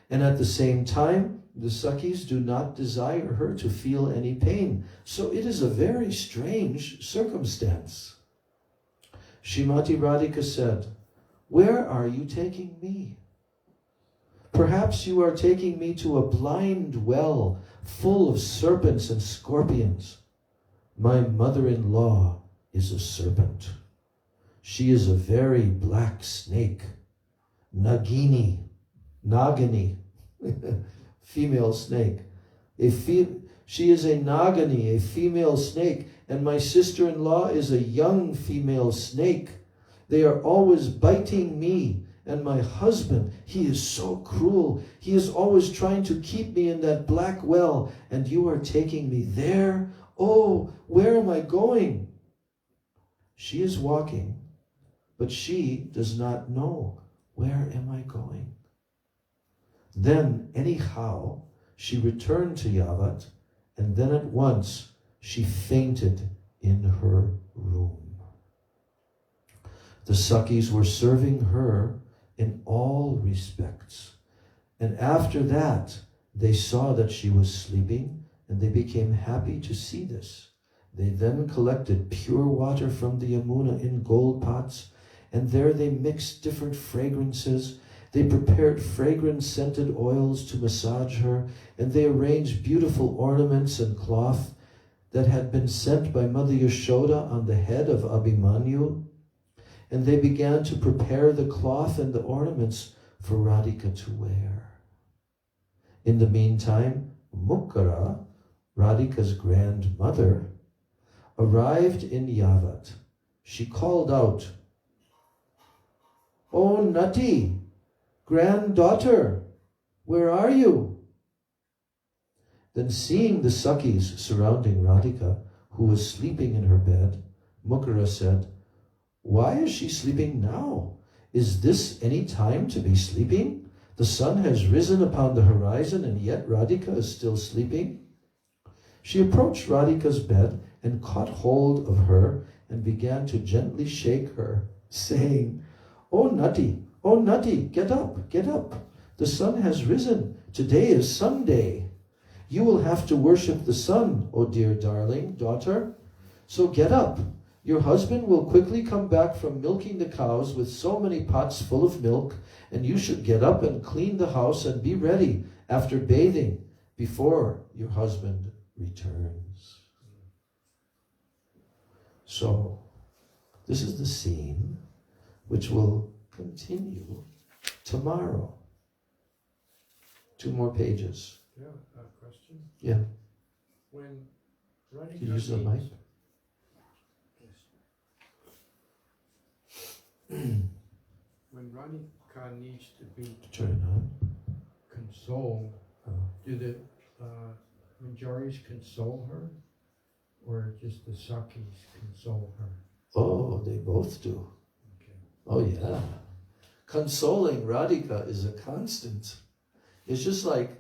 And at the same time, the Sakhis do not desire her to feel any pain. So it is a very strange circumstance. Srimati Radhika said, "Where are you taking me? Perhaps you are taking me to a blind well full of serpents and scorpions. My mother-in-law is a serpent. She is a very black snake, Nagini, female snake. She is a Nagini, a female snake, and my sister-in-law is a young female snake. They are always biting me and my husband. He is so cruel. He is always trying to keep me in that black well, and you are taking me there? Oh, where am I going? She is walking, but she does not know, where am I going? Then, anyhow, she returned to Yavat, and then at once she fainted in her room. The Sakis were serving her in all respects. And after that, they saw that she was sleeping, and they became happy to see this. They then collected pure water from the Yamuna in gold pots, and there they mixed different fragrances. They prepared fragrance-scented oils to massage her, and they arranged beautiful ornaments and cloth that had been sent by Mother Yashoda on the head of Abhimanyu. And they began to prepare the cloth and the ornaments for Radhika to wear. In the meantime, Mukara, Radhika's grandmother, arrived in Yavat. She called out, "Oh, Nati, granddaughter, where are you?" Then seeing the Sakis surrounding Radhika, who was sleeping in her bed, Mukara said, "Why is she sleeping now? Is this any time to be sleeping? The sun has risen upon the horizon, and yet Radhika is still sleeping." She approached Radhika's bed and caught hold of her and began to gently shake her, saying, "Oh Nati, get up, get up. The sun has risen. Today is Sunday. You will have to worship the sun, oh dear darling daughter. So get up. Your husband will quickly come back from milking the cows with so many pots full of milk, and you should get up and clean the house and be ready after bathing before your husband returns." So, this is the scene which will continue tomorrow. 2 more pages. Yeah, a question. Yeah. When Radhika Can you use the mic? When Radhika needs to be Turn it on. consoled, do the Manjaris console her, or just the Sakis console her? Oh, they both do. Okay. Oh yeah. Consoling Radhika is a constant. It's just like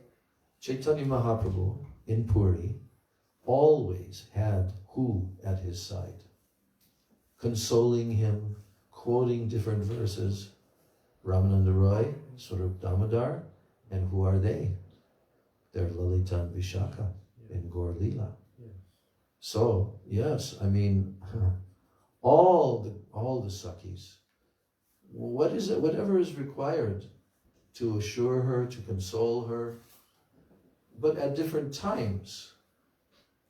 Chaitanya Mahaprabhu in Puri always had who at his side? Consoling him, quoting different verses. Ramananda Roy, Swarup Damodar, and who are they? They're Lalita and Vishaka in Gaur Leela. Yes. So, yes, I mean, all the Sakis, what is it, whatever is required to assure her, to console her, but at different times,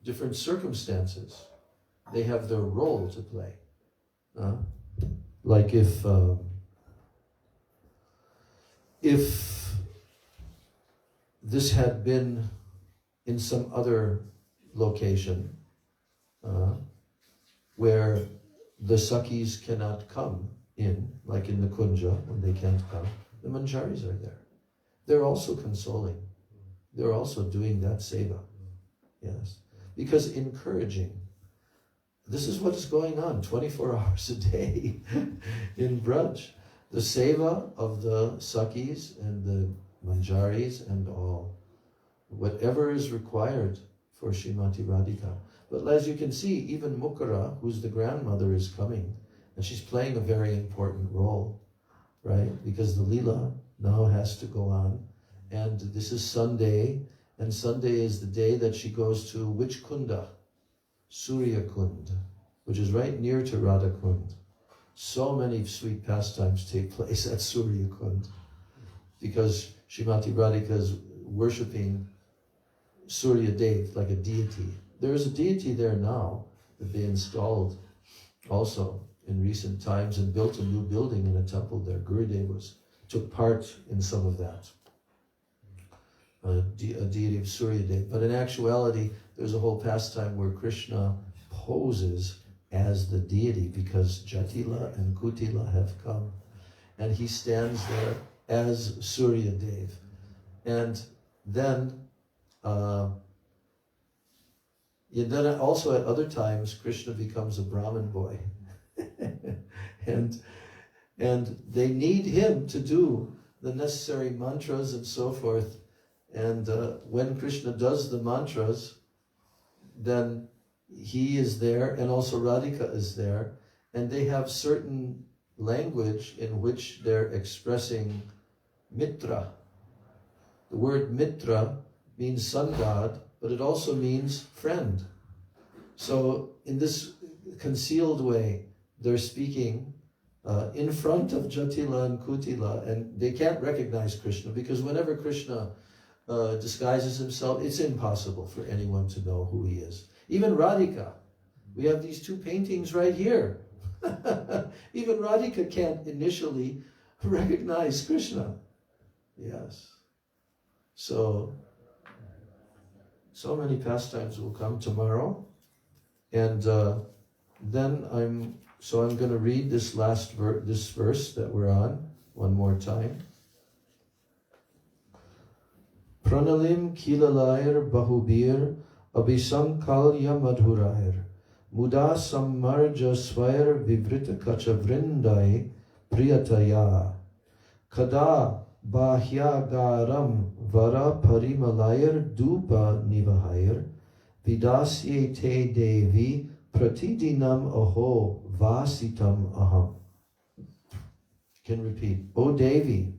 different circumstances, they have their role to play. Like if this had been in some other location where the Sakis cannot come in, like in the Kunja, when they can't come, the Manjaris are there. They're also consoling. They're also doing that seva. Yes. Because encouraging. This is what is going on 24 hours a day in Braj. The seva of the Sakis and the Manjaris and all. Whatever is required for Srimati Radhika. But as you can see, even Mukara, who's the grandmother, is coming. And she's playing a very important role, right? Because the Leela now has to go on. And this is Sunday. And Sunday is the day that she goes to which Kunda? Surya Kund, which is right near to Radha Kund. So many sweet pastimes take place at Surya Kund. Because Srimati Radhika is worshipping Surya Dev like a deity. There is a deity there now that they installed also in recent times and built a new building in a temple there. Gurudev took part in some of that. a deity of Surya Dev. But in actuality, there's a whole pastime where Krishna poses as the deity because Jatila and Kutila have come. And he stands there as Surya Dev. And then also at other times, Krishna becomes a Brahmin boy. and they need him to do the necessary mantras and so forth. And when Krishna does the mantras, then he is there, and also Radhika is there, and they have certain language in which they're expressing mitra. The word mitra means sun god, but it also means friend. So in this concealed way, they're speaking in front of Jatila and Kutila, and they can't recognize Krishna because whenever Krishna disguises himself, it's impossible for anyone to know who he is. Even Radhika, we have these two paintings right here. Even Radhika can't initially recognize Krishna. Yes. So many pastimes will come tomorrow, and then I'm going to read this this verse that we're on one more time. Pranalim kilalair bahubir abhisankalya madhurair muda sammarja swair vivrita kacha vrindai priyataya kada bahyagaram vara parimalayar dupa nivahair vidasye te devi pratidinam aho vasitam aham. Can repeat. O Devi,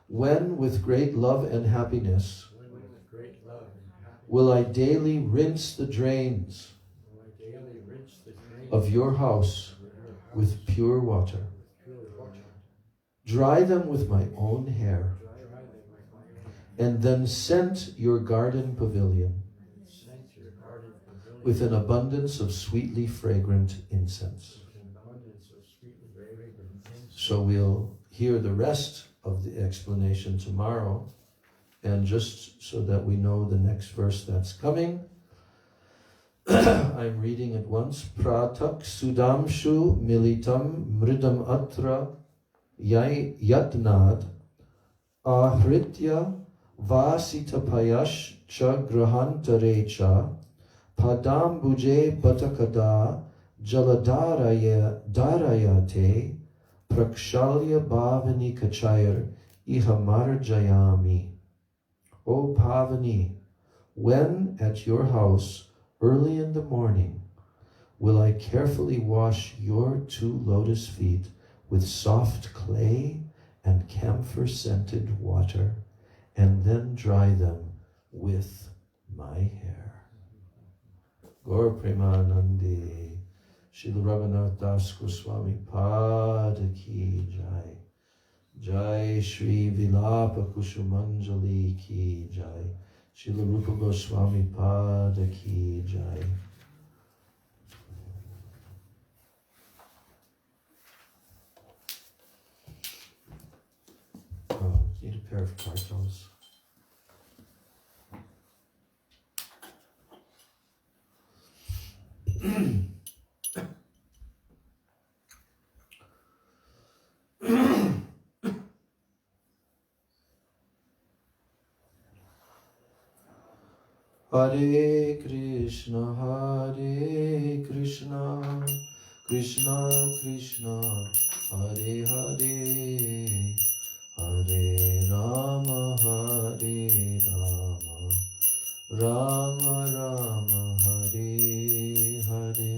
when with great love and happiness will I daily rinse the drains of your house with pure water. Dry them with my own hair, and then scent your garden pavilion with an abundance of sweetly fragrant incense. So we'll hear the rest of the explanation tomorrow, and just so that we know the next verse that's coming, I'm reading it once. Pratak sudamshu militam mridam atra yatnad ahritya vasitapayash cha grahantarecha padam buje batakada jaladarayate prakshalya bhavani kachayar ihamarjayami. O Bhavani, when at your house early in the morning will I carefully wash your 2 lotus feet with soft clay and camphor-scented water, and then dry them with my hair. Gaur Premanandi, Srila Raghunath Das Goswami Pada Ki Jai. Jai Shri Vilapa-kusumanjali Ki Jai. Srila Rupa Goswami Pada Ki Jai. Oh, need a pair of cartons. Hare Krishna, Krishna Krishna, Hare Hare, Hare Rama, Rama Rama, Hare Hare,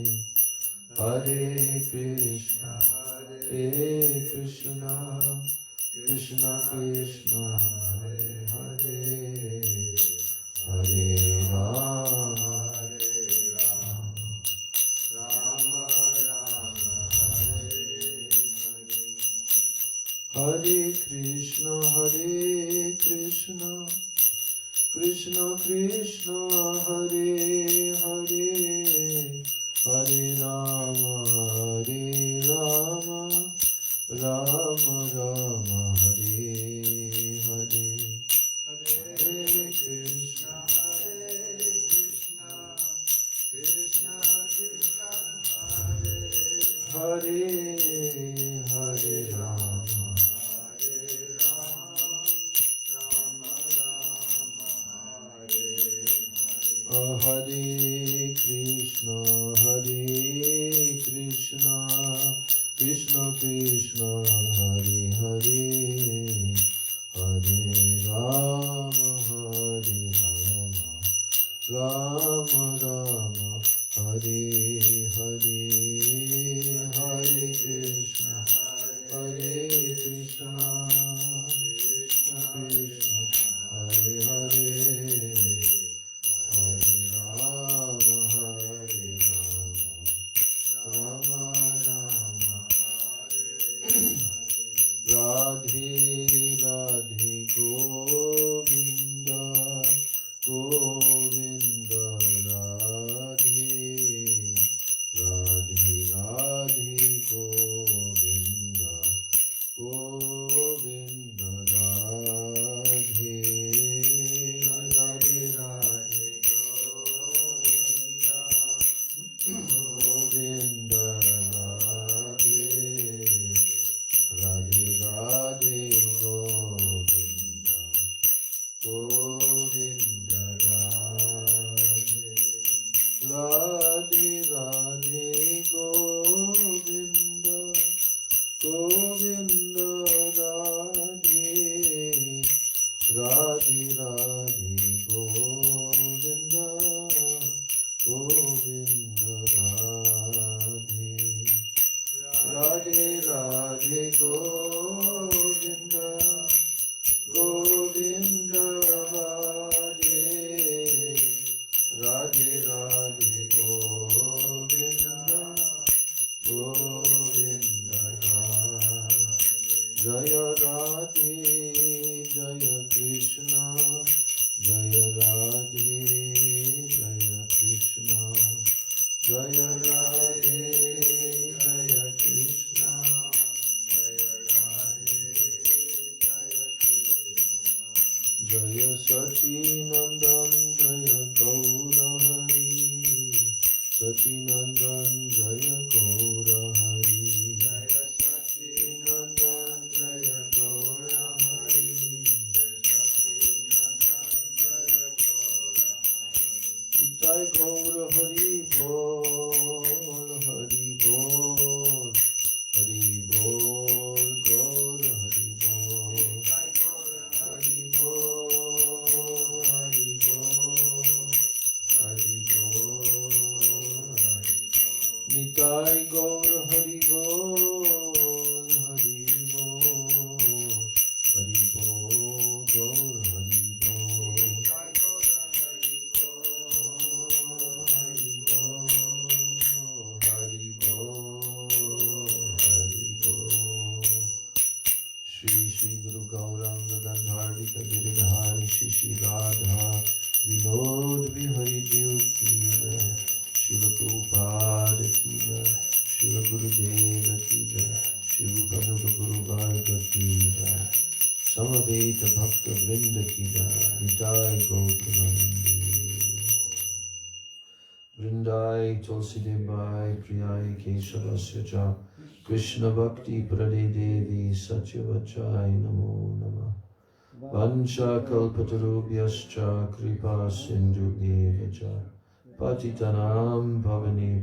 Hare Krishna, Krishna Krishna, Hare Hare, Hare Rama, Rama Rama, Hare Krishna, Krishna Krishna, Hare Hare, Hare Rama, Rama Rama, Hare Hare, Hare Hare Krishna, Krishna Krishna, Hare Hare, Hare Rama, Rama Rama, Hare Hare, Hare Krishna, Krishna Krishna, Hare Hare, Hare Rama, Rama Rama, Radhe Radhe Govinda, Govinda Radhe, Radhe Radhe Govinda, Govinda Radhe, Radhe Radhe Govinda, Govinda Radhe, Radhe Radhe Govinda, Govinda Radhe, Radhe Radhe Govinda, Govinda Radhe, Radhe Radhe Govinda, Govinda Radhe, Radhe Radhe Govinda, Govinda Radhe, Radhe Radhe Govinda, Govinda Radhe, Jaya Radhe, Jaya Krishna, Jaya Radhe, Jaya Krishna, Jaya Radhe, Jaya Krishna, Jaya Radhe, Jaya Krishna, Jaya Sachinandan, Jaya Gaura Hari, Sachinandan, Jaya Gaura Hari, Jaya Sachinandan, Jaya Gaura Hari, Jaya Sachinandan, Jaya Gaura Hari, Itai Gaura Hari Bol, Hari Bol, Hari Bol, Gaura Hari Bol, Hari Bol, Hari Bol, Hari Bol, Hari Bol, Nitai Gaura Hari Bol, Hari Bol, Hari Bol, Gaura Hari Bol, Hari Bol, Hari Bol, Hari Bol. Shri Shri Guru Gauranga Gandharvika Giridhari Shri Shri Radha Vinod Vihari Jiv Ki Jai, Srila Prabhupada Ki Jai, Srila Gurudev Ki Jai, Sri Rupa Guru Varga Ki Jai, Samaveta Bhakta Vrinda Ki Jai, Nitai Gauravanandi. Vrindai Tulsi Debai Priyai Keshavasya Cha, Krishna Bhakti Prade Devi Satyavachai Namo Namah. Vansha Kalpatarubhyascha Kripa Sindhu Devacha, Patitanam Bhavani